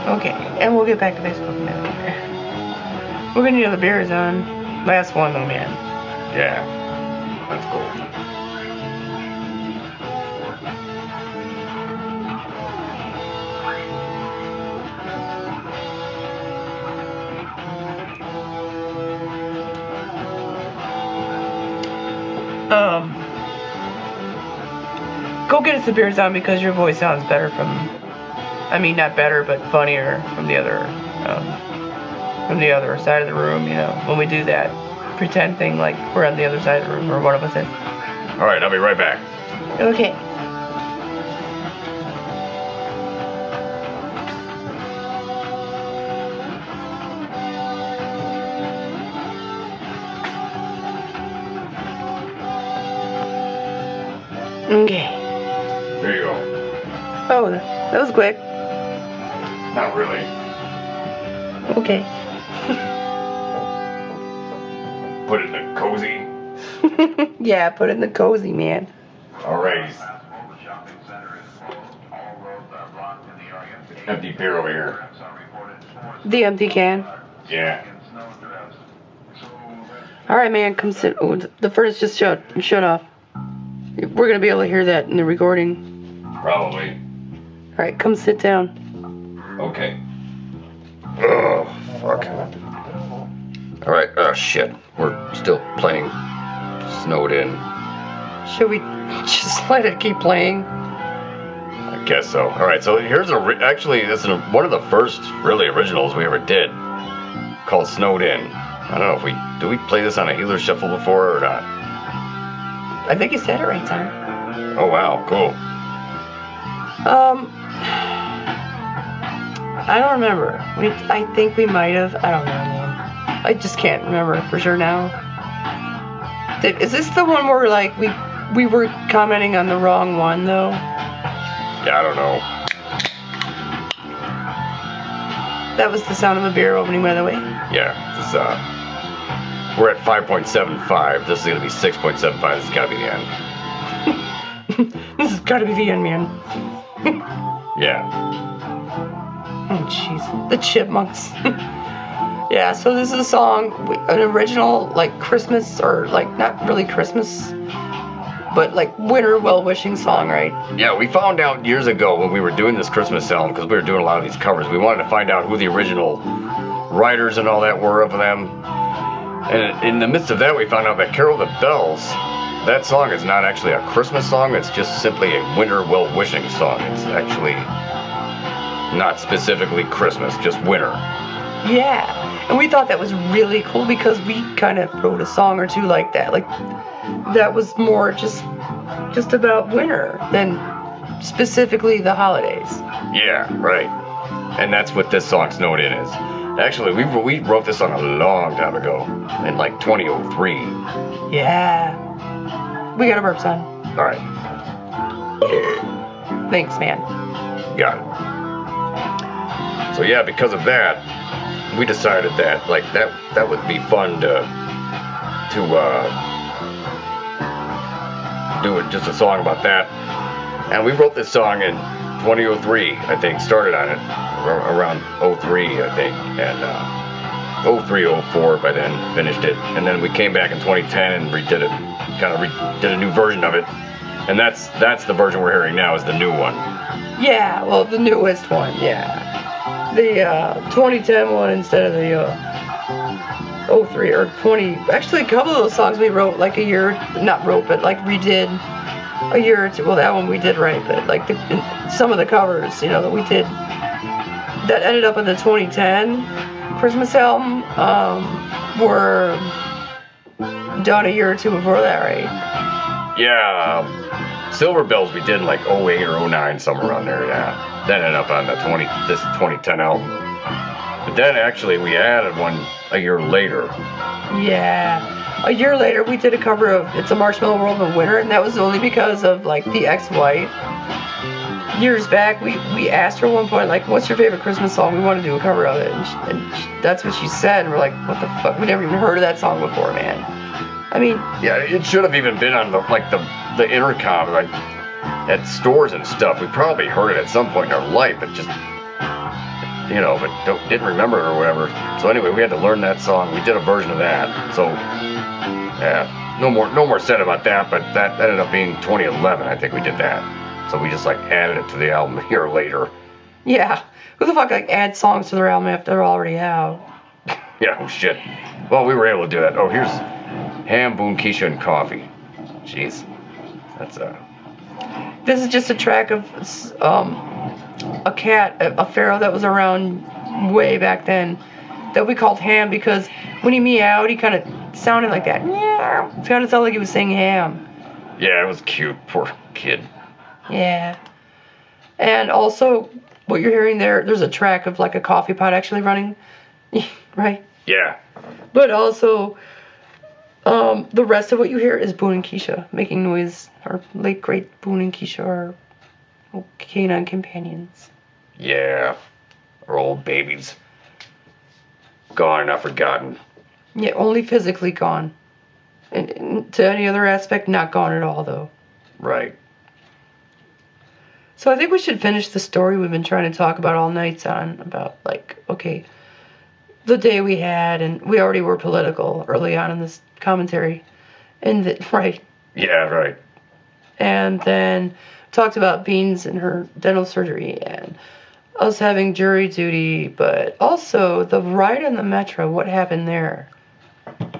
Okay, and we'll get back to Facebook in a minute. We're gonna need another BeanZ. Last one though, man. Yeah, that's cool. Go get us a BeanZ because your voice sounds better from. I mean, not better, but funnier from the other side of the room. You know, when we do that pretend thing, like we're on the other side of the room, or one of us is. All right, I'll be right back. Okay. Okay. There you go. Oh, that was quick. Not really. Okay. Put it in the cozy. Yeah, put it in the cozy, man. All right. Empty beer over here. The empty can. Yeah. All right, man, come sit. Oh, the furnace just shut off. We're gonna be able to hear that in the recording. Probably. All right, come sit down. Okay. Oh, fuck. All right. Oh, shit. We're still playing Snowed In. Should we just let it keep playing? I guess so. All right. So here's actually, this is one of the first really originals we ever did, called Snowed In. I don't know if did we play this on a HeelerZ Shuffle before or not? I think you said it right, Tom. Oh, wow. Cool. I don't remember. I think we might have. I don't know, man. I just can't remember for sure now. Is this the one where like we were commenting on the wrong one though? Yeah, I don't know. That was the sound of a beer opening, by the way. Yeah, this we're at 5.75. This is gonna be 6.75. This has gotta be the end. This has gotta be the end, man. Yeah. Oh, jeez. The Chipmunks. Yeah, so this is a song, an original, like, Christmas, or, like, not really Christmas, but, like, winter well-wishing song, right? Yeah, we found out years ago when we were doing this Christmas album, because we were doing a lot of these covers, we wanted to find out who the original writers and all that were of them. And in the midst of that, we found out that Carol the Bells, that song is not actually a Christmas song, it's just simply a winter well-wishing song. It's actually not specifically Christmas, just winter. Yeah. And we thought that was really cool because we kind of wrote a song or two like that. Like, that was more just about winter than specifically the holidays. Yeah, right. And that's what this song's snowed in is. Actually, we wrote this song a long time ago, in like 2003. Yeah. We got a burp, son. All right. Thanks, man. Got it. So yeah, because of that, we decided that like that would be fun to do just a song about that. And we wrote this song in 2003, I think, started on it around 03, I think, and 03, 04 by then, finished it. And then we came back in 2010 and redid it, did a new version of it. And that's the version we're hearing now is the new one. Yeah, well, the newest one, yeah. The 2010 one instead of the 03 or 20. Actually, a couple of those songs we wrote like a year, not wrote, but like redid a year or two. Well, that one we did right, but like some of the covers, you know, that we did that ended up in the 2010 Christmas album were done a year or two before that, right? Yeah, Silver Bells we did in like 08 or 09, somewhere around there, yeah. That ended up on this 2010 album. But then actually we added one a year later. Yeah. A year later we did a cover of It's a Marshmallow World in Winter, and that was only because of like the ex-wife. Years back we asked her at one point, like, what's your favorite Christmas song? We want to do a cover of it. And that's what she said, and we're like, what the fuck? We never even heard of that song before, man. I mean, yeah, it should have even been on the intercom, like at stores and stuff. We probably heard it at some point in our life, but just, you know, but didn't remember it or whatever. So anyway, we had to learn that song. We did a version of that. So yeah, no more said about that. But that ended up being 2011. I think we did that. So we just like added it to the album a year later. Yeah, who the fuck like adds songs to their album after they're already out? Yeah, oh shit. Well, we were able to do that. Oh, here's Ham, Boone, Keisha, and Coffee. Jeez, that's This is just a track of a cat, a pharaoh that was around way back then, that we called Ham because when he meowed, he kind of sounded like that. Meow. It kind of sounded like he was saying ham. Yeah, it was cute. Poor kid. Yeah. And also, what you're hearing there's a track of like a coffee pot actually running, right? Yeah. But also, the rest of what you hear is Boone and Keisha making noise. Our late great Boone and Keisha are canine companions. Yeah. Our old babies. Gone, not forgotten. Yeah, only physically gone. And to any other aspect, not gone at all, though. Right. So I think we should finish the story we've been trying to talk about all night on, about, like, okay, the day we had, and we already were political early on in this commentary. Right. Yeah, right. And then talked about BeanZ and her dental surgery, and us having jury duty, but also the ride on the metro, what happened there?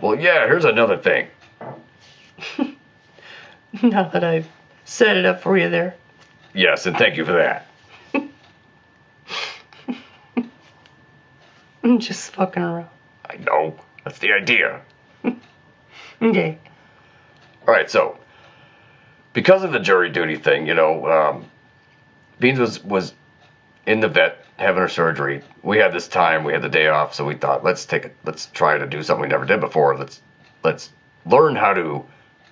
Well, yeah, here's another thing. Now that I've set it up for you there. Yes, and thank you for that. I'm just fucking around. I know. That's the idea. Okay. All right, so because of the jury duty thing, you know, BeanZ was in the vet having her surgery. We had this time, we had the day off, so we thought, let's try to do something we never did before. Let's learn how to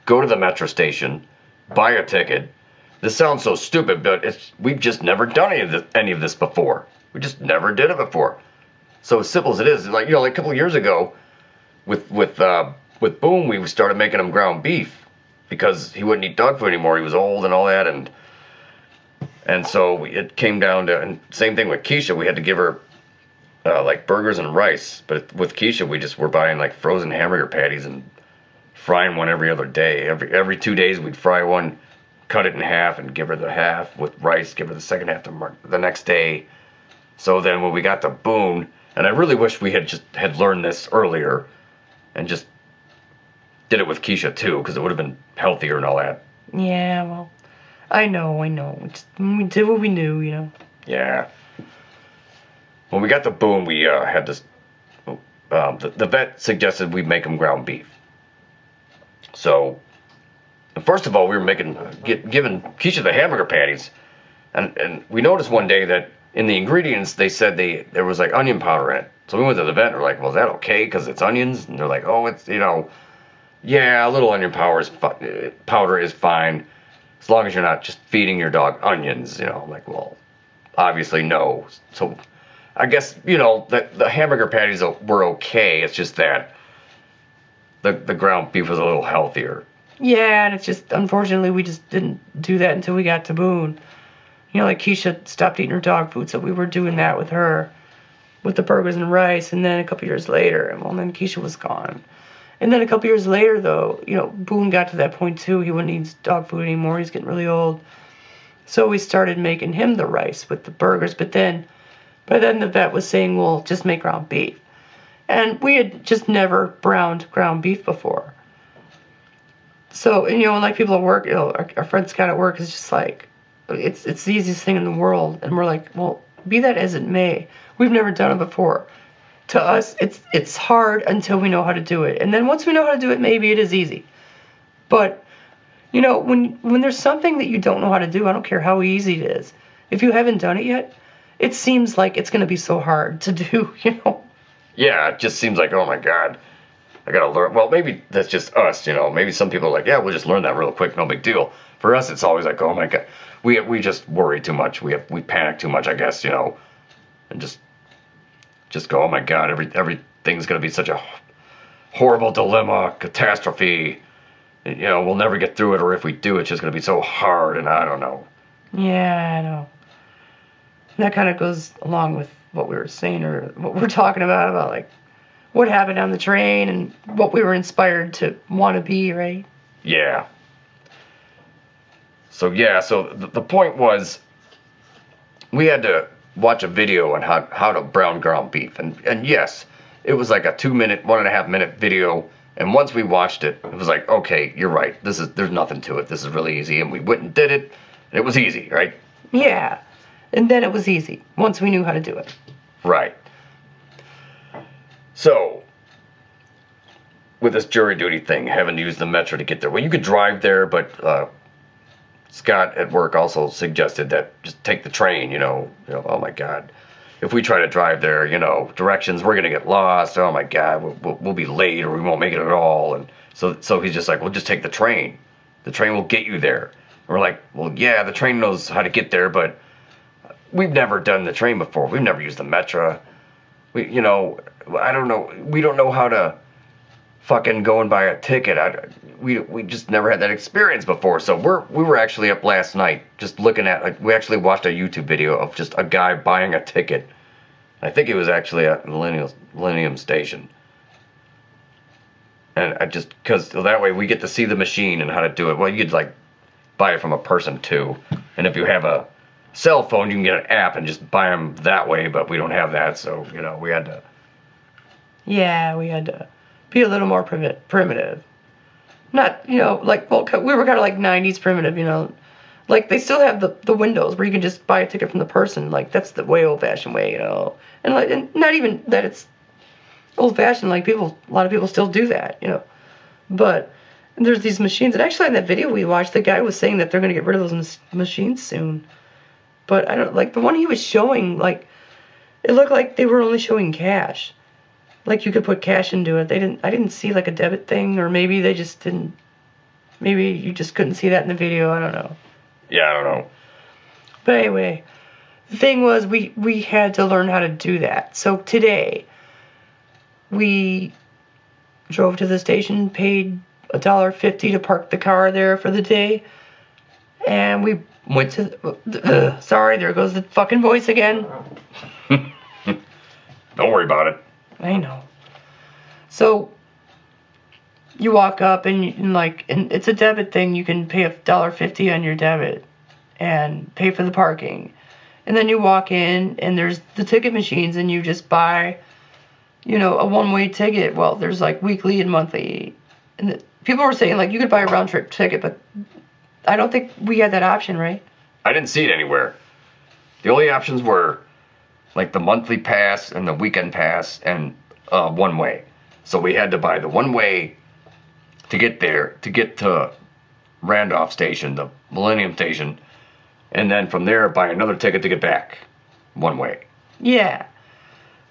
go to the metro station, buy a ticket. This sounds so stupid, but we've just never done any of this before. We just never did it before. So as simple as it is, like, you know, like a couple of years ago, with Boom, we started making him ground beef because he wouldn't eat dog food anymore. He was old and all that, and so it came down to, and same thing with Keisha. We had to give her like burgers and rice, but with Keisha, we just were buying like frozen hamburger patties and frying one every other day. Every 2 days, we'd fry one, cut it in half, and give her the half with rice. Give her the second half the next day. So then when we got to Boone, and I really wish we had learned this earlier, and just did it with Keisha too, because it would have been healthier and all that. Yeah, well, I know. We did what we knew, you know. Yeah. When we got to Boone, we had this. Oh, the vet suggested we make him ground beef. So, first of all, we were giving Keisha the hamburger patties, and we noticed one day that in the ingredients they said there was like onion powder in it. So we went to the vet and we're like, well, is that okay? Because it's onions? And they're like, oh, it's, yeah, a little onion powder is fine, as long as you're not just feeding your dog onions. I'm like, well, obviously no. So I guess, that the hamburger patties were okay. It's just that the ground beef was a little healthier. Yeah, and it's just, unfortunately, we just didn't do that until we got to Boone. Like Keisha stopped eating her dog food, so we were doing that with her, with the burgers and rice, and then a couple years later, then Keisha was gone. And then a couple years later, though, Boone got to that point, too. He wouldn't eat dog food anymore. He's getting really old. So we started making him the rice with the burgers, but then the vet was saying, well, just make ground beef. And we had just never browned ground beef before. So, like people at work, our friend Scott at work is just like, it's the easiest thing in the world. And we're like, well, be that as it may, we've never done it before. To us, it's hard until we know how to do it. And then once we know how to do it, maybe it is easy. But, when there's something that you don't know how to do, I don't care how easy it is. If you haven't done it yet, it seems like it's going to be so hard to do, Yeah, it just seems like, oh my God, I got to learn. Well, maybe that's just us, Maybe some people are like, yeah, we'll just learn that real quick, no big deal. For us, it's always like, oh my God, we just worry too much. We panic too much, I guess, and just go, oh my God, everything's going to be such a horrible dilemma, catastrophe. We'll never get through it, or if we do, it's just going to be so hard, and I don't know. Yeah, I know. That kind of goes along with what we were saying, or what we're talking about like what happened on the train and what we were inspired to want to be, right? Yeah. So the point was, we had to watch a video on how to brown ground beef, and yes, it was like a 2-minute, 1.5-minute video. And once we watched it, it was like, okay, you're right. There's nothing to it. This is really easy. And we went and did it, and it was easy, right? Yeah. And then it was easy, once we knew how to do it. Right. So, with this jury duty thing, having to use the metro to get there. Well, you could drive there, but Scott at work also suggested that just take the train, oh my God. If we try to drive there, directions, we're going to get lost. Oh my God, we'll be late, or we won't make it at all. And so he's just like, well, just take the train. The train will get you there. And we're like, well, yeah, the train knows how to get there, but we've never done the train before. We've never used the metro. I don't know. We don't know how to fucking go and buy a ticket. We just never had that experience before. So we were actually up last night just looking at, we actually watched a YouTube video of just a guy buying a ticket. I think it was actually at Millennium Station. And because that way we get to see the machine and how to do it. Well, you'd like buy it from a person too. And if you have a cell phone, you can get an app and just buy them that way, but we don't have that. So, we had to. Yeah, we had to be a little more primitive. Not, we were kind of like 90s primitive, Like, they still have the windows where you can just buy a ticket from the person. Like, that's the way old-fashioned way, And not even that it's old-fashioned. Like, a lot of people still do that, But there's these machines. And actually, in that video we watched, the guy was saying that they're going to get rid of those machines soon. But I don't, like, the one he was showing, like, it looked like they were only showing cash. Like, you could put cash into it. I didn't see, like, a debit thing, or maybe they just didn't, maybe you just couldn't see that in the video. I don't know. Yeah, I don't know. But anyway, the thing was, we had to learn how to do that. So today, we drove to the station, paid $1.50 to park the car there for the day, and we went to, sorry, there goes the fucking voice again. Don't worry about it. I know. So you walk up and it's a debit thing. You can pay $1.50 on your debit and pay for the parking. And then you walk in and there's the ticket machines and you just buy, a one-way ticket. Well, there's like weekly and monthly. And people were saying like you could buy a round trip ticket, but I don't think we had that option, right? I didn't see it anywhere. The only options were like the monthly pass and the weekend pass, and one way. So we had to buy the one way to get there, to get to Randolph Station, the Millennium Station, and then from there buy another ticket to get back one way. Yeah.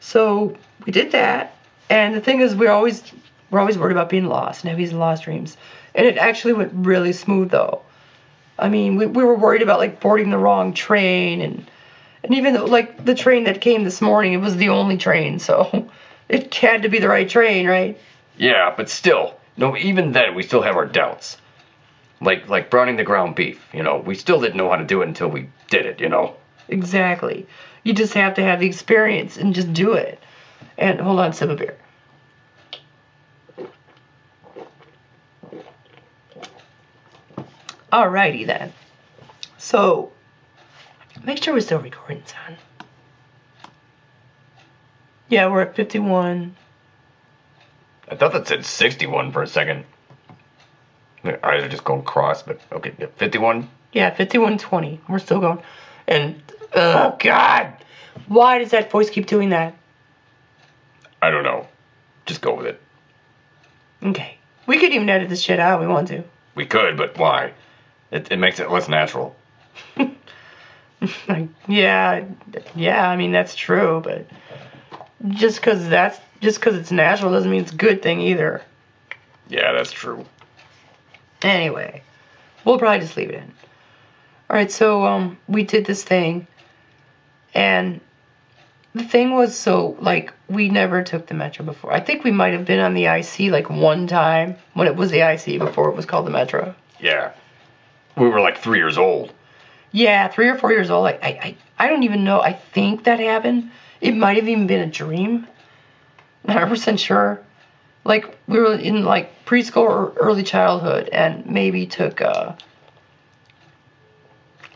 So we did that, and the thing is, we're always worried about being lost and having these lost dreams. And it actually went really smooth, though. I mean, we were worried about like boarding the wrong train, and even though like the train that came this morning, it was the only train, so it had to be the right train, right? Yeah, but still, no. Even then, we still have our doubts. Like browning the ground beef, you know, we still didn't know how to do it until we did it, you know. Exactly. You just have to have the experience and just do it. And hold on, sip of beer. Alrighty then. So, make sure we're still recording, son. Yeah, we're at 51. I thought that said 61 for a second. My eyes are just going cross, but okay, 51? Yeah, 51:20. We're still going. And, oh, God. Why does that voice keep doing that? I don't know. Just go with it. Okay. We could even edit this shit out if we want to. We could, but why? It makes it less natural. Yeah, I mean, that's true, but just because it's natural doesn't mean it's a good thing either. Yeah, that's true. Anyway, we'll probably just leave it in. Alright, so, we did this thing, and the thing was, so, like, we never took the Metro before. I think we might have been on the IC, like, one time, when it was the IC before it was called the Metro. Yeah. We were like 3 years old. Yeah, 3 or 4 years old. I don't even know. I think that happened. It might have even been a dream. Not 100% sure. Like, we were in, like, preschool or early childhood, and maybe took, I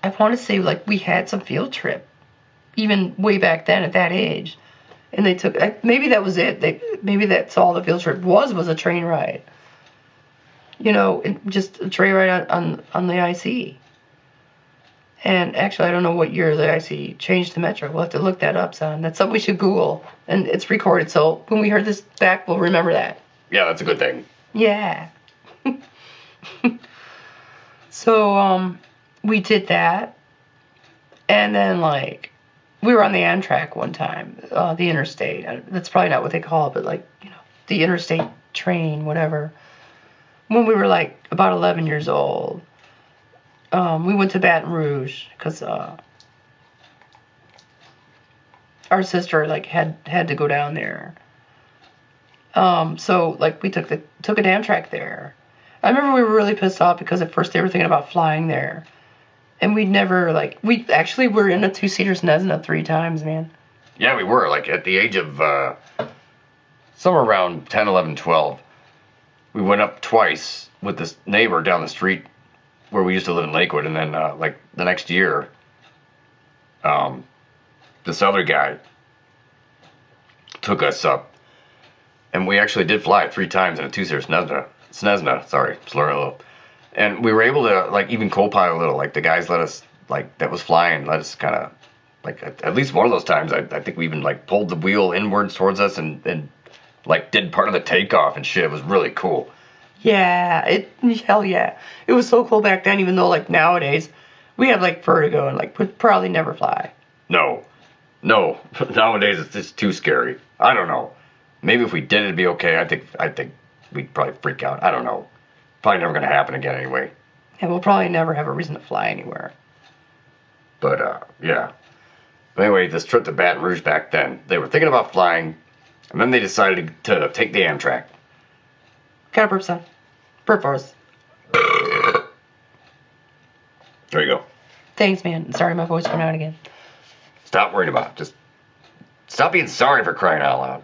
want to say, like, we had some field trip, even way back then at that age. And they took, maybe that was it. Maybe that's all the field trip was a train ride. You know, just a train ride on the IC. And actually, I don't know what year the IC changed to Metro. We'll have to look that up, son. That's something we should Google. And it's recorded, so when we heard this back, we'll remember that. Yeah, that's a good thing. Yeah. So, we did that. And then, like, we were on the Amtrak one time, the interstate. That's probably not what they call it, but, like, you know, the interstate train, whatever. When we were, like, about 11 years old. We went to Baton Rouge because our sister like had to go down there. So like we took an Amtrak there. I remember we were really pissed off because at first they were thinking about flying there, and we actually were in a 2-seater Cessna 3 times, man. Yeah, we were like at the age of somewhere around 10, 11, 12. We went up twice with this neighbor down the street where we used to live in Lakewood, and then like the next year, this other guy took us up, and we actually did fly 3 times in a 2-seater Cessna, sorry, slur a little, and we were able to like even co-pilot a little. Like the guys let us, like that was flying, let us kind of like at least one of those times. I think we even like pulled the wheel inwards towards us and like did part of the takeoff and shit. It was really cool. Yeah, hell yeah. It was so cool back then, even though, like, nowadays, we have, like, vertigo and, like, would probably never fly. No. Nowadays, it's just too scary. I don't know. Maybe if we did, it'd be okay. I think we'd probably freak out. I don't know. Probably never going to happen again anyway. And we'll probably never have a reason to fly anywhere. But, yeah. But anyway, this trip to Baton Rouge back then, they were thinking about flying, and then they decided to take the Amtrak. Got a burp, son. Burp for us. There you go. Thanks, man. Sorry, my voice went out again. Stop worrying about it. Just stop being sorry for crying out loud.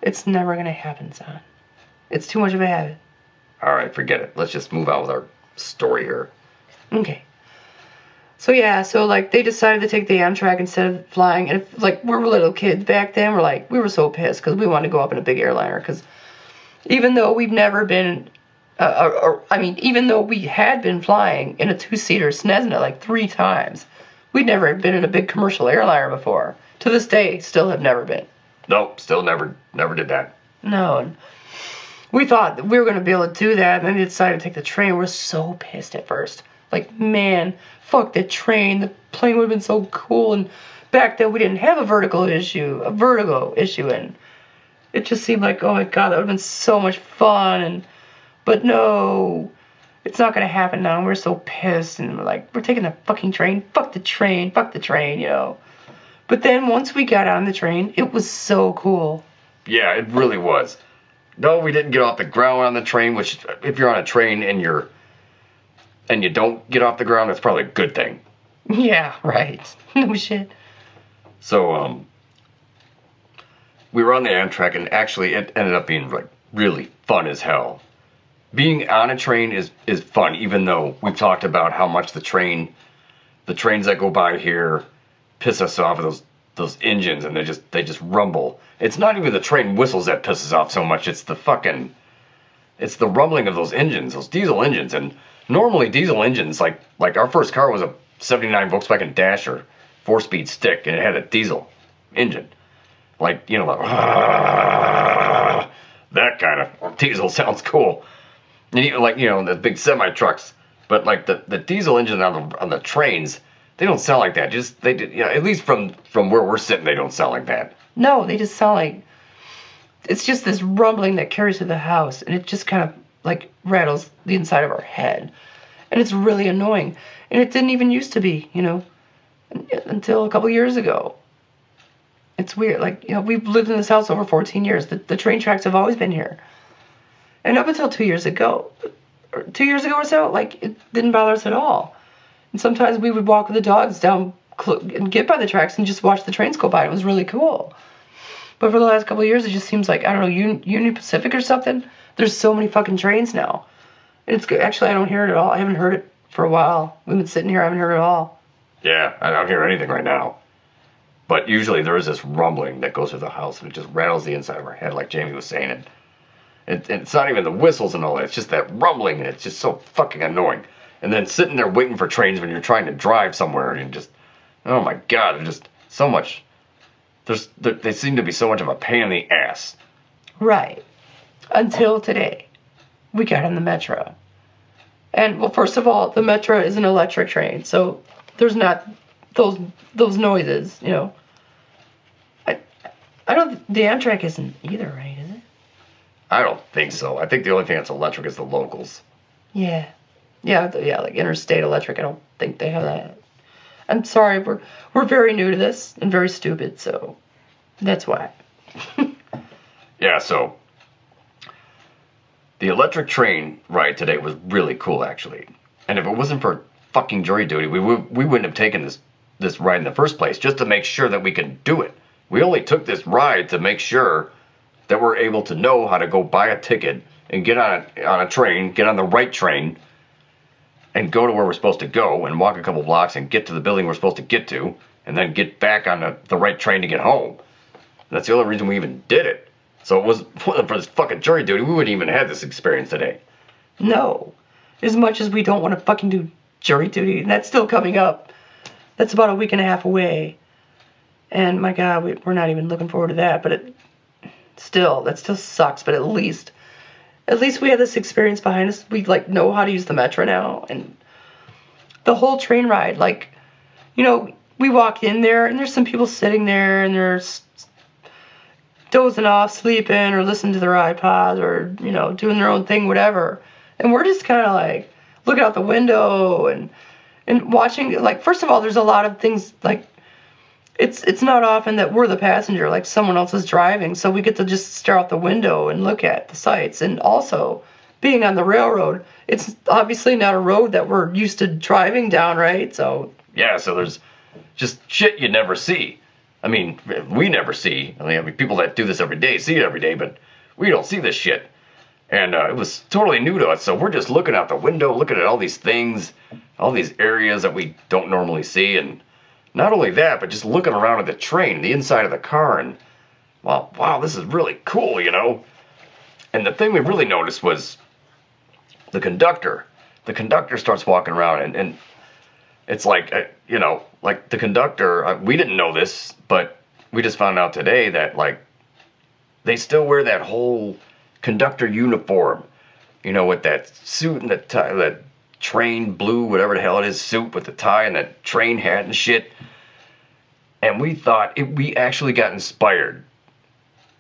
It's never going to happen, son. It's too much of a habit. All right, forget it. Let's just move on with our story here. Okay. So, yeah, like, they decided to take the Amtrak instead of flying. And, like, we were little kids back then. We were so pissed because we wanted to go up in a big airliner because even though we've never been, even though we had been flying in a 2-seater Cessna like 3 times, we'd never been in a big commercial airliner before. To this day, still have never been. Nope, still never did that. No. And we thought that we were going to be able to do that, and then they decided to take the train. We were so pissed at first. Like, man, fuck the train. The plane would have been so cool. And back then we didn't have a vertigo issue, and it just seemed like, oh my God, that would have been so much fun. But no, it's not going to happen now. And we're so pissed, and we're like, we're taking the fucking train. Fuck the train, you know. But then once we got on the train, it was so cool. Yeah, it really was. No, we didn't get off the ground on the train, which if you're on a train and you don't get off the ground, that's probably a good thing. Yeah, right. No shit. So, we were on the Amtrak, and actually it ended up being like really fun as hell. Being on a train is fun, even though we've talked about how much the trains that go by here piss us off with those engines, and they just rumble. It's not even the train whistles that pisses off so much. It's the rumbling of those engines, those diesel engines. And normally diesel engines, like our first car was a 79 Volkswagen Dasher 4-speed stick, and it had a diesel engine. Like, you know, like, that kind of diesel sounds cool. And even like, you know, the big semi trucks. But like the diesel engine on the trains, they don't sound like that. At least from where we're sitting, they don't sound like that. No, they just sound like, it's just this rumbling that carries through the house, and it just kind of like rattles the inside of our head. And it's really annoying. And it didn't even used to be, you know, until a couple years ago. It's weird. Like, you know, we've lived in this house over 14 years. The train tracks have always been here. And up until 2 years ago or so, like, it didn't bother us at all. And sometimes we would walk with the dogs down and get by the tracks and just watch the trains go by. It was really cool. But for the last couple of years, it just seems like, I don't know, Union Pacific or something. There's so many fucking trains now. And it's good. Actually, I don't hear it at all. I haven't heard it for a while. We've been sitting here, I haven't heard it at all. Yeah, I don't hear anything right now. But usually there is this rumbling that goes through the house, and it just rattles the inside of our head, like Jamie was saying. And it's not even the whistles and all that. It's just that rumbling, and it's just so fucking annoying. And then sitting there waiting for trains when you're trying to drive somewhere, and just, oh my God, there's just so much. They seem to be so much of a pain in the ass. Right. Until today, we got on the Metro. And, well, first of all, the Metro is an electric train, so there's not those noises, you know. I don't, the Amtrak isn't either, right, is it? I don't think so. I think the only thing that's electric is the locals. Yeah, like Interstate Electric, I don't think they have that. I'm sorry, we're very new to this and very stupid, so that's why. Yeah, so the electric train ride today was really cool, actually. And if it wasn't for fucking jury duty, we wouldn't have taken this ride in the first place, just to make sure that we could do it. We only took this ride to make sure that we're able to know how to go buy a ticket and get on a train, get on the right train, and go to where we're supposed to go and walk a couple blocks and get to the building we're supposed to get to, and then get back on the right train to get home. That's the only reason we even did it. So it wasn't for this fucking jury duty, we wouldn't even have this experience today. No. As much as we don't want to fucking do jury duty, and that's still coming up. That's about a week and a half away. And my God, we're not even looking forward to that. But that still sucks. But at least we have this experience behind us. We like know how to use the Metro now, and the whole train ride. Like, you know, we walk in there, and there's some people sitting there, and they're dozing off, sleeping, or listening to their iPods, or, you know, doing their own thing, whatever. And we're just kind of like looking out the window and watching. Like, first of all, there's a lot of things like. It's not often that we're the passenger, like someone else is driving, so we get to just stare out the window and look at the sights. And also, being on the railroad, it's obviously not a road that we're used to driving down, right? So yeah, so there's just shit you never see. I mean, we never see. I mean, people that do this every day see it every day, but we don't see this shit. And it was totally new to us, so we're just looking out the window, looking at all these things, all these areas that we don't normally see, and not only that, but just looking around at the train, the inside of the car, and, well, wow, this is really cool, you know? And the thing we really noticed was the conductor. The conductor starts walking around, and it's like, you know, like the conductor, we didn't know this, but we just found out today that, like, they still wear that whole conductor uniform, with that suit and that tie, that traiN blue, whatever the hell it is, suit with the tie and that traiN hat and shit. And we thought we actually got inspired.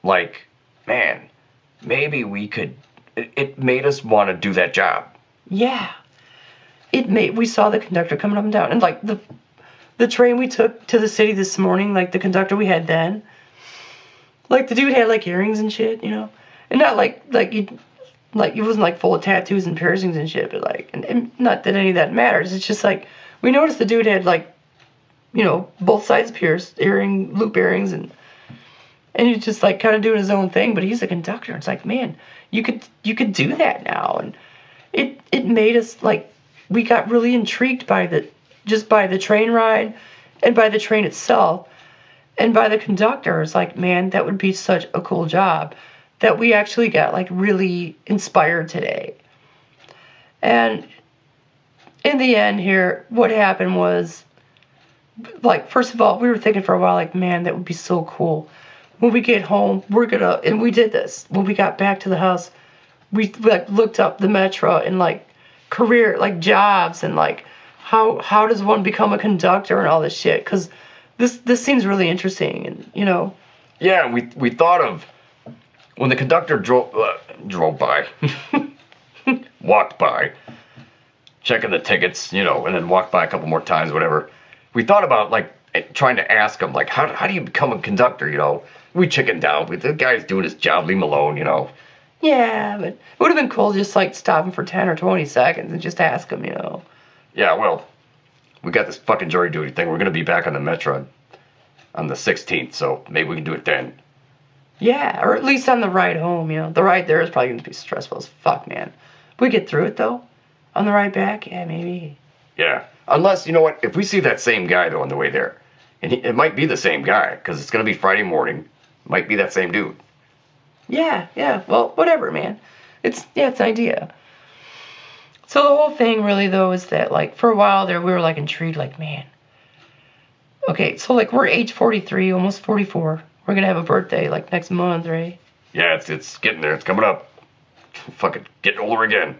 Like, man, maybe we could. It made us want to do that job. Yeah. We saw the conductor coming up and down, and like the train we took to the city this morning, like the conductor we had then, like the dude had like earrings and shit, and not like he wasn't like full of tattoos and piercings and shit, but like, and not that any of that matters. It's just like we noticed the dude had like, both sides pierced, loop earrings, and he's just like kind of doing his own thing, but he's a conductor. It's like, man, you could do that now, and it made us like, we got really intrigued by the train ride, and by the train itself, and by the conductor. It's like, man, that would be such a cool job, that we actually got like really inspired today. And in the end here, what happened was, like, first of all, we were thinking for a while, like, man, that would be so cool. When we get home, and we did this. When we got back to the house, we like looked up the Metro and like career, like jobs, and like how does one become a conductor and all this shit? Because this seems really interesting, and Yeah, we thought of when the conductor drove by, walked by, checking the tickets, and then walked by a couple more times, whatever. We thought about like trying to ask him, like, how do you become a conductor? We chickened out. The guy's doing his job. Leave him alone. Yeah, but it would have been cool to just like stop him for 10 or 20 seconds and just ask him. Yeah, well, we got this fucking jury duty thing. We're gonna be back on the Metro on the 16th, so maybe we can do it then. Yeah, or at least on the ride home. The ride there is probably gonna be stressful as fuck, man. If we get through it though, on the ride back, yeah, maybe. Yeah, unless, what, if we see that same guy though on the way there, and it might be the same guy, because it's gonna be Friday morning, might be that same dude. Yeah, well, whatever, man. It's an idea. So the whole thing really though is that like for a while there we were like intrigued, like, man. Okay, so like we're age 43, almost 44. We're gonna have a birthday like next month, right? Yeah, it's getting there. It's coming up. Fucking getting older again.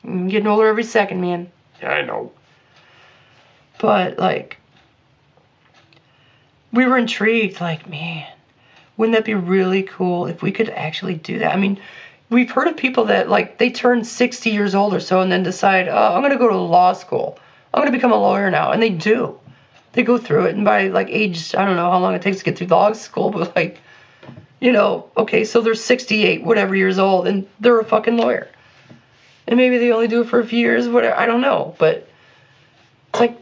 I'm getting older every second, man. Yeah, I know. But like, we were intrigued, like, man, wouldn't that be really cool if we could actually do that? I mean, we've heard of people that like they turn 60 years old or so and then decide, oh, I'm gonna go to law school. I'm gonna become a lawyer now, and they do. They go through it, and by like age, I don't know how long it takes to get through law school, but like, okay, so they're 68, whatever years old, and they're a fucking lawyer. And maybe they only do it for a few years, whatever, I don't know, but it's like,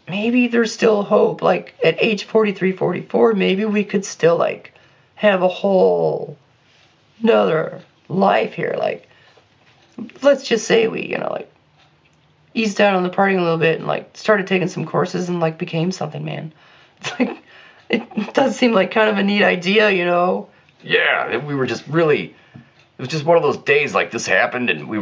maybe there's still hope. Like at age 43, 44, maybe we could still like have a whole another life here. Like, let's just say we, like, eased down on the partying a little bit and like started taking some courses and like became something, man. It's like, it does seem like kind of a neat idea, Yeah, we were just really, it was just one of those days like this happened, and we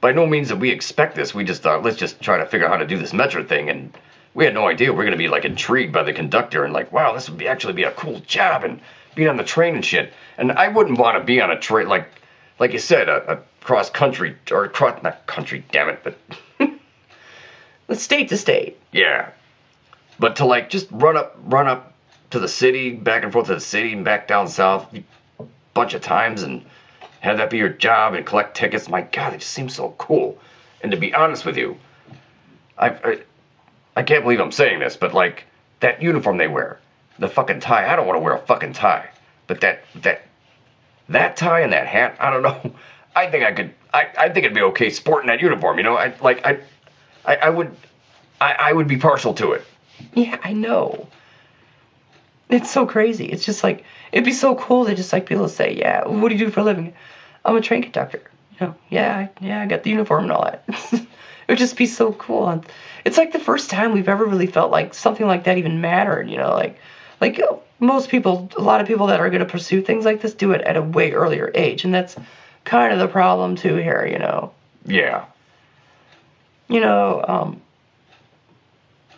by no means did we expect this. We just thought, let's just try to figure out how to do this Metro thing, and we had no idea we're going to be like intrigued by the conductor and like, wow, this would actually be a cool job, and being on the train and shit. And I wouldn't want to be on a train, like you said, a cross country, or not country, damn it, but state to state. Yeah, but to like just run up to the city, back and forth to the city and back down south a bunch of times, and have that be your job and collect tickets. My God, it just seems so cool. And to be honest with you, I can't believe I'm saying this, but like that uniform they wear, the fucking tie. I don't want to wear a fucking tie, but that tie and that hat, I don't know. I think I could. I think it'd be okay sporting that uniform. I would be partial to it. Yeah, I know. It's so crazy. It's just like, it'd be so cool to just like be able to say, yeah, what do you do for a living? I'm a train conductor. Yeah, I got the uniform and all that. It would just be so cool. It's like the first time we've ever really felt like something like that even mattered. Like most people, a lot of people that are going to pursue things like this do it at a way earlier age, and that's kind of the problem too here. Yeah.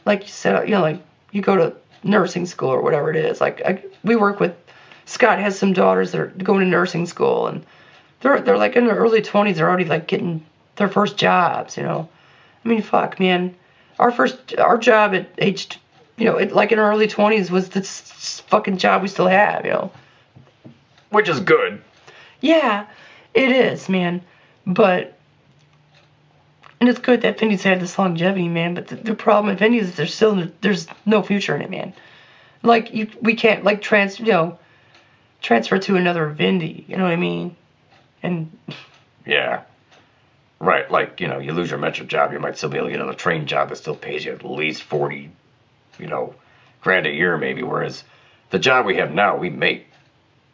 Like you said, like you go to nursing school or whatever it is. Like we work with Scott has some daughters that are going to nursing school, and they're like in their early 20s. They're already like getting their first jobs, you know. I mean, fuck, man. Our job at age, you know, like in our early 20s was this fucking job we still have, you know. Which is good. Yeah, it is, man. But, and it's good that Vindy's had this longevity, man. But the problem with Vindy is there's no future in it, man. Like we can't like transfer to another Vindy. You know what I mean? And yeah, right. Like, you know, you lose your Metro job, you might still be able to get another traiN job that still pays you at least 40, you know, grand a year maybe. Whereas the job we have now, we make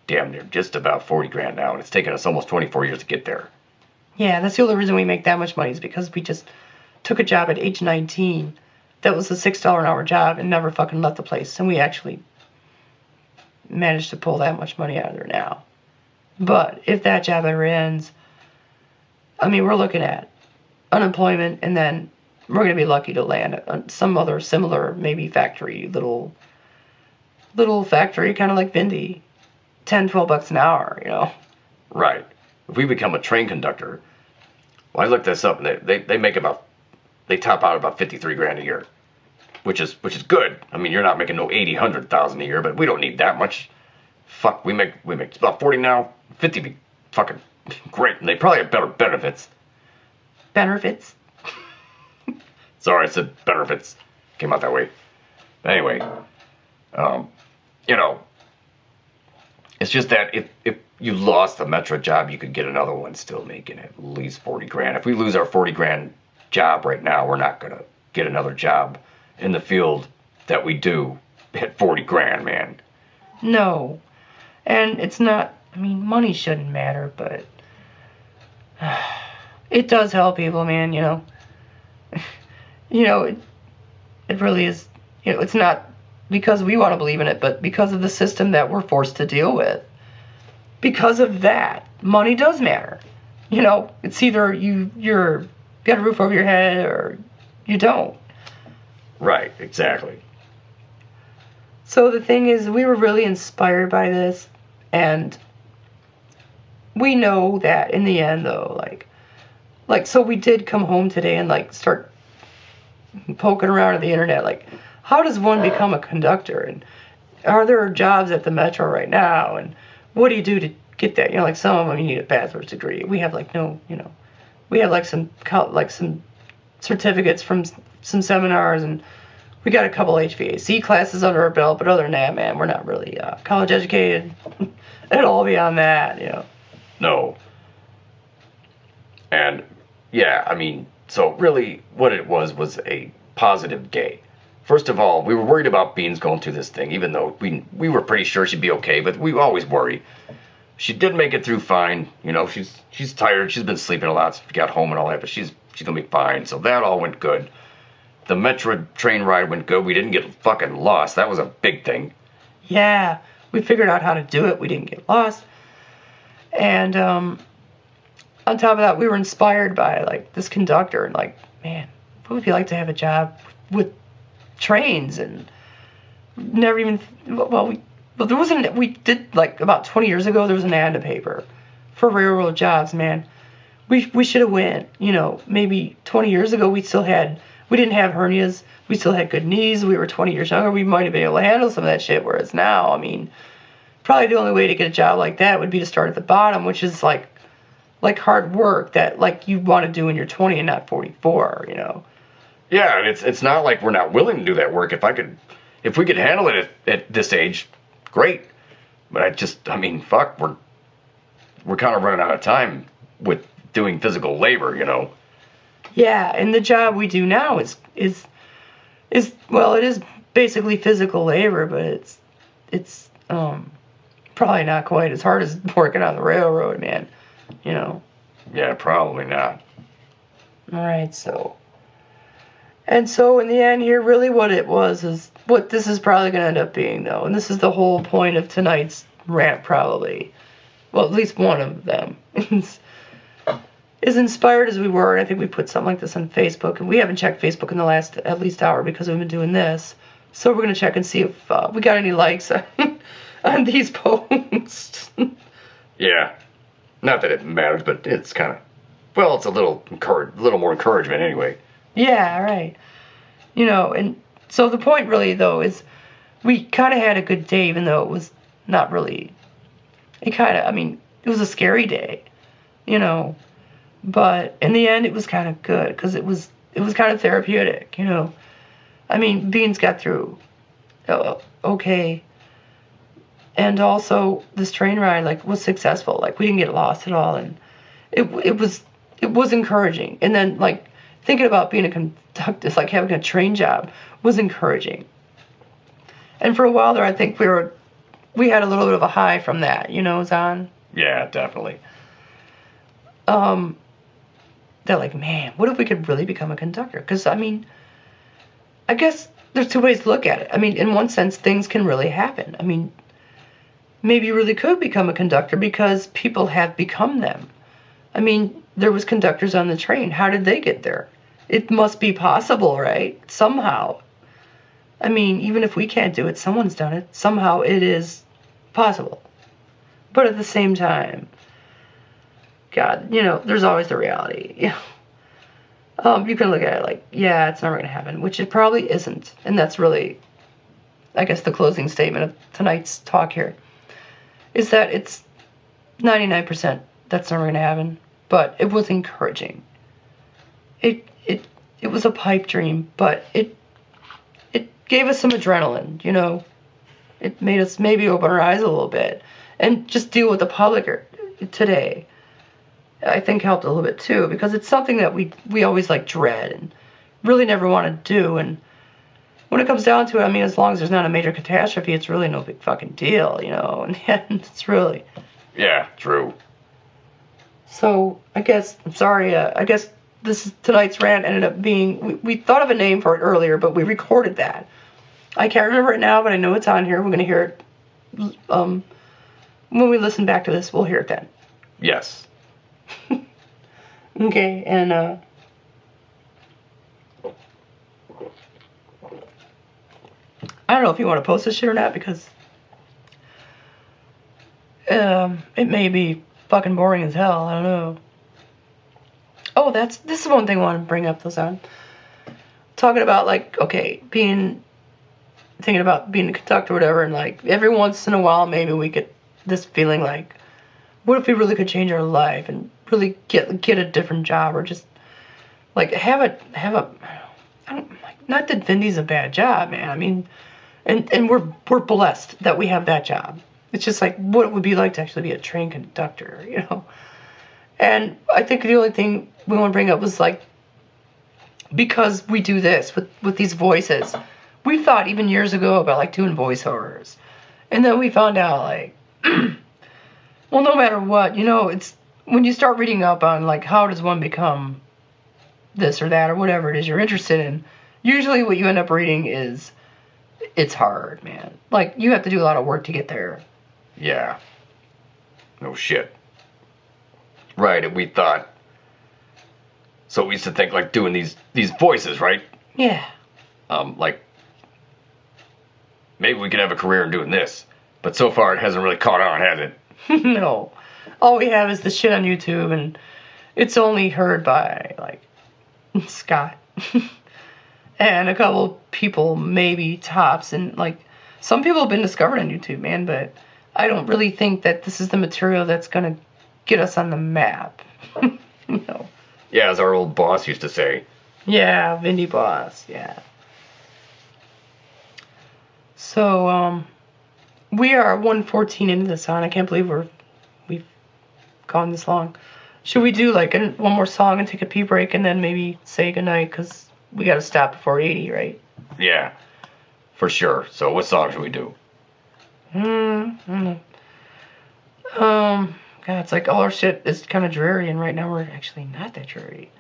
damn near just about 40 grand now, and it's taken us almost 24 years to get there. Yeah, that's the only reason we make that much money is because we just took a job at age 19 that was a $6 an hour job and never fucking left the place. And we actually managed to pull that much money out of there now. But if that job ever ends, I mean, we're looking at unemployment, and then we're going to be lucky to land on some other similar, maybe factory, little factory, kind of like Vindy, $10-12 an hour, you know. Right. If we become a traiN conductor, well, I looked this up, and they top out about 53 grand a year, which is good. I mean, you're not making no 80, 100,000 a year, but we don't need that much. Fuck, we make about 40 now. 50 be fucking great, and they probably have better benefits. Benefits? Sorry, I said benefits. Came out that way. Anyway, you know, it's just that if you lost the Metro job, you could get another one still making at least 40 grand. If we lose our 40 grand job right now, we're not going to get another job in the field that we do at 40 grand, man. No. And it's not, I mean, money shouldn't matter, but it does help people, man, you know. You know, it really is, you know, it's not because we want to believe in it, but because of the system that we're forced to deal with. Because of that, money does matter. You know, it's either you got a roof over your head or you don't. Right, exactly. So the thing is, we were really inspired by this, and we know that in the end, though, like so we did come home today and like start poking around at the internet, like, how does one become a conductor, and are there jobs at the Metro right now, and what do you do to get that? You know, like some of them you need a bachelor's degree. We have like no, you know, we have like some certificates from some seminars, and we got a couple HVAC classes under our belt, but other than that, man, we're not really college educated at all beyond that, you know. No. And, yeah, I mean, so really what it was a positive day. First of all, we were worried about BeanZ going through this thing, even though we were pretty sure she'd be okay, but we always worry. She did make it through fine. You know, she's tired. She's been sleeping a lot. So she got home and all that, but she's going to be fine. So that all went good. The Metro train ride went good. We didn't get fucking lost. That was a big thing. Yeah, we figured out how to do it. We didn't get lost. And on top of that, we were inspired by like this conductor, and like, man, what would it be like to have a job with trains? And never even, well, there wasn't, we did like about 20 years ago, there was an ad in the paper for railroad jobs, man. We should have went, you know, maybe 20 years ago we didn't have hernias, we still had good knees, we were 20 years younger, we might have been able to handle some of that shit, whereas now, I mean, probably the only way to get a job like that would be to start at the bottom, which is like hard work that like you want to do when you're 20 and not 44, you know. Yeah, and it's not like we're not willing to do that work. If we could handle it at this age, great. But I mean, fuck, we're kind of running out of time with doing physical labor, you know. Yeah, and the job we do now is well, it is basically physical labor, but it's probably not quite as hard as working on the railroad, man. You know. Yeah, probably not. All right, so. And so in the end here, really what it was is what this is probably going to end up being, though. And this is the whole point of tonight's rant, probably. Well, at least one of them. As inspired as we were, and I think we put something like this on Facebook, and we haven't checked Facebook in the last at least hour because we've been doing this. So we're going to check and see if we got any likes on these posts. Yeah. Not that it matters, but it's kind of, well, it's a little more encouragement anyway. Yeah, right. You know, and so the point really, though, is we kind of had a good day, even though it was not really, I mean, it was a scary day, you know, but in the end, it was kind of good, because it was kind of therapeutic, you know. I mean, BeanZ got through okay, and also this train ride, like, was successful. Like, we didn't get lost at all, and it was encouraging. And then, like, thinking about being a conductor, like having a train job, was encouraging. And for a while there, I think we had a little bit of a high from that, you know, Zon. Yeah, definitely. They're like, man, what if we could really become a conductor? Because, I mean, I guess there's two ways to look at it. I mean, in one sense, things can really happen. I mean, maybe you really could become a conductor because people have become them. I mean, there was conductors on the train. How did they get there? It must be possible, right? Somehow. I mean, even if we can't do it, someone's done it. Somehow it is possible. But at the same time, God, you know, there's always the reality. You can look at it like, yeah, it's never going to happen, which it probably isn't. And that's really, I guess, the closing statement of tonight's talk here, is that it's 99% that's never going to happen. But it was encouraging. It was a pipe dream, but it gave us some adrenaline, you know. It made us maybe open our eyes a little bit and just deal with the public today. I think helped a little bit too, because it's something that we always like dread and really never want to do. And when it comes down to it, I mean, as long as there's not a major catastrophe, it's really no big fucking deal, you know. And it's really. Yeah, true. So I guess I'm sorry. I guess tonight's rant ended up being, we thought of a name for it earlier, but we recorded that. I can't remember it now, but I know it's on here. We're going to hear it. When we listen back to this, we'll hear it then. Yes. Okay, and I don't know if you want to post this shit or not, because it may be fucking boring as hell. I don't know. Oh, this is one thing I want to bring up, though, Son. Talking about, like, okay, thinking about being a conductor or whatever, and, like, every once in a while, maybe we get this feeling like, what if we really could change our life and really get a different job, or just, like, have a, I don't, like, not that Vindy's a bad job, man. I mean, and we're blessed that we have that job. It's just like what it would be like to actually be a train conductor, you know. And I think the only thing we want to bring up was, like, because we do this with these voices, we thought even years ago about, like, doing voiceovers. And then we found out, like, well, no matter what, you know, it's when you start reading up on, like, how does one become this or that or whatever it is you're interested in, usually what you end up reading is, it's hard, man. Like, you have to do a lot of work to get there. Yeah. No shit. Right, and we thought, so we used to think, like, doing these voices, right? Yeah. Like, maybe we could have a career in doing this. But so far it hasn't really caught on, has it? No. All we have is the shit on YouTube, and it's only heard by, like, Scott. And a couple people, maybe, tops. And, like, some people have been discovered on YouTube, man, but I don't really think that this is the material that's going to get us on the map. No. Yeah, as our old boss used to say. Yeah, Vindy Boss, yeah. So, we are 1:14 into this on. I can't believe we've gone this long. Should we do, like, one more song and take a pee break and then maybe say goodnight? Because we got to stop before 80, right? Yeah, for sure. So what song should we do? I don't know. God, it's like all our shit is kind of dreary, and right now we're actually not that dreary.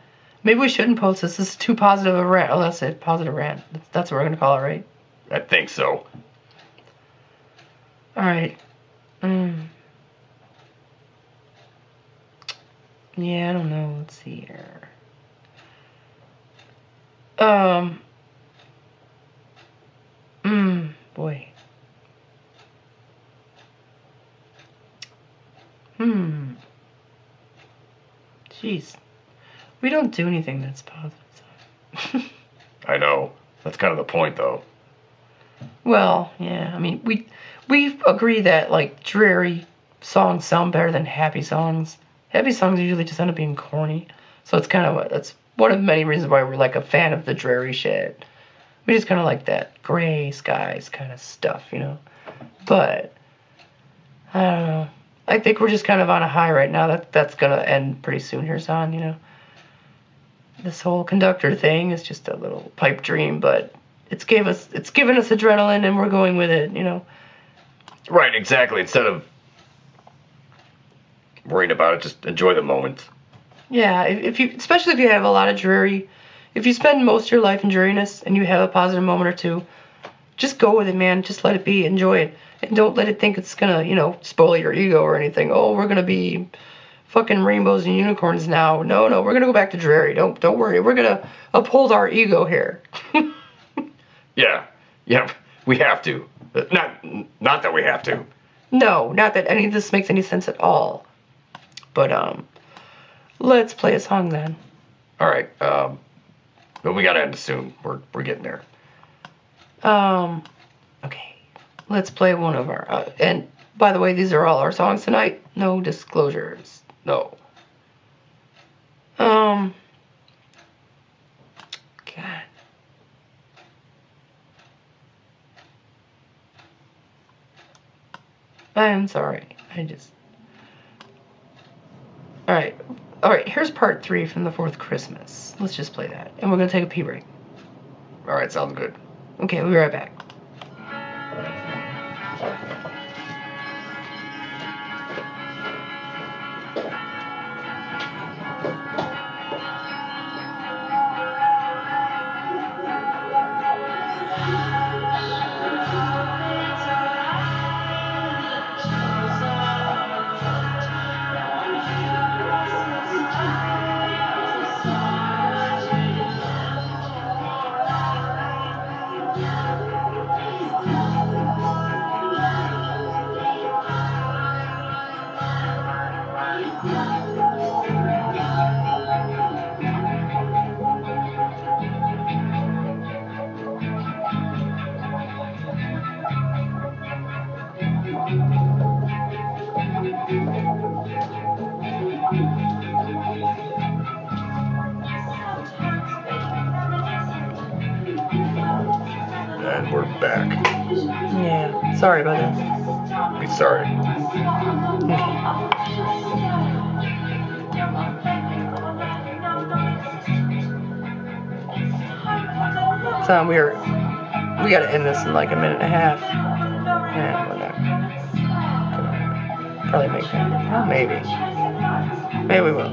Maybe we shouldn't post this. This is too positive a rant. Oh, that's it. Positive rant. That's what we're going to call it, right? I think so. All right. Yeah, I don't know. Let's see here. Boy. Jeez. We don't do anything that's positive. I know. That's kind of the point, though. Well, yeah. I mean, we agree that, like, dreary songs sound better than happy songs. Happy songs usually just end up being corny. So it's kind of that's one of many reasons why we're, like, a fan of the dreary shit. We just kind of like that gray skies kind of stuff, you know. But I don't know. I think we're just kind of on a high right now. That's gonna end pretty soon here, son. You know. This whole conductor thing is just a little pipe dream, but it's given us adrenaline, and we're going with it. You know. Right. Exactly. Instead of worrying about it, just enjoy the moment. Yeah. Especially if you have a lot of dreary. If you spend most of your life in dreariness and you have a positive moment or two, just go with it, man. Just let it be. Enjoy it. And don't let it think it's gonna, you know, spoil your ego or anything. Oh, we're gonna be fucking rainbows and unicorns now. No, we're gonna go back to dreary. Don't worry. We're gonna uphold our ego here. Yeah. We have to. Not that we have to. No, not that any of this makes any sense at all. But let's play a song then. All right. But we gotta end soon. We're getting there. Okay. Let's play one of our, and by the way, these are all our songs tonight. No disclosures. No. God. I am sorry. Alright, here's part 3 from the 4th Christmas. Let's just play that. And we're gonna take a pee break. Alright, sounds good. Okay, we'll be right back. And we're back. Yeah, sorry about that. Be sorry. So we gotta end this in like a minute and a half. Yeah, we're not gonna probably make that. Well, maybe we will.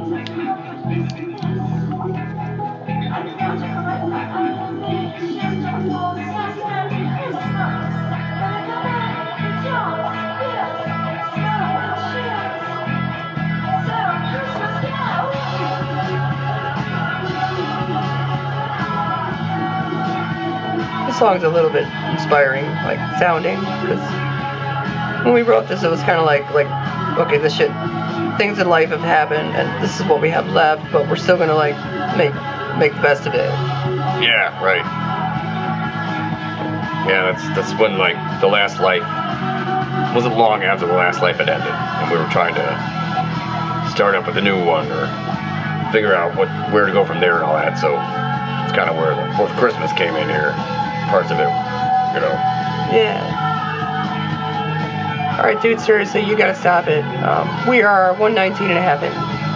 This song's a little bit inspiring, like sounding, because when we wrote this, it was kind of like, okay, this shit, things in life have happened, and this is what we have left, but we're still gonna like make the best of it. Yeah, right. Yeah, that's when like the last life wasn't long after the last life had ended, and we were trying to start up with a new one or figure out where to go from there and all that. So it's kind of where the 4th Christmas came in here. Parts of it, you know. Yeah. Alright, dude, seriously, you gotta stop it. We are 119 and a half in.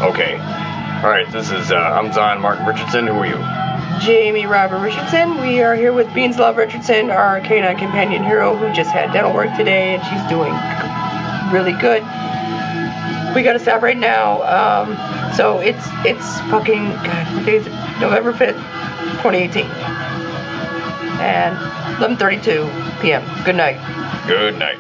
Okay. Alright, this is, I'm Zon Martin Richardson. Who are you? Jamie Robert Richardson. We are here with BeanZ LovE Richardson, our canine companion hero who just had dental work today, and she's doing really good. We gotta stop right now. So it's fucking, God, what day is it? November 5th, 2018. And 11:32 p.m. Good night. Good night.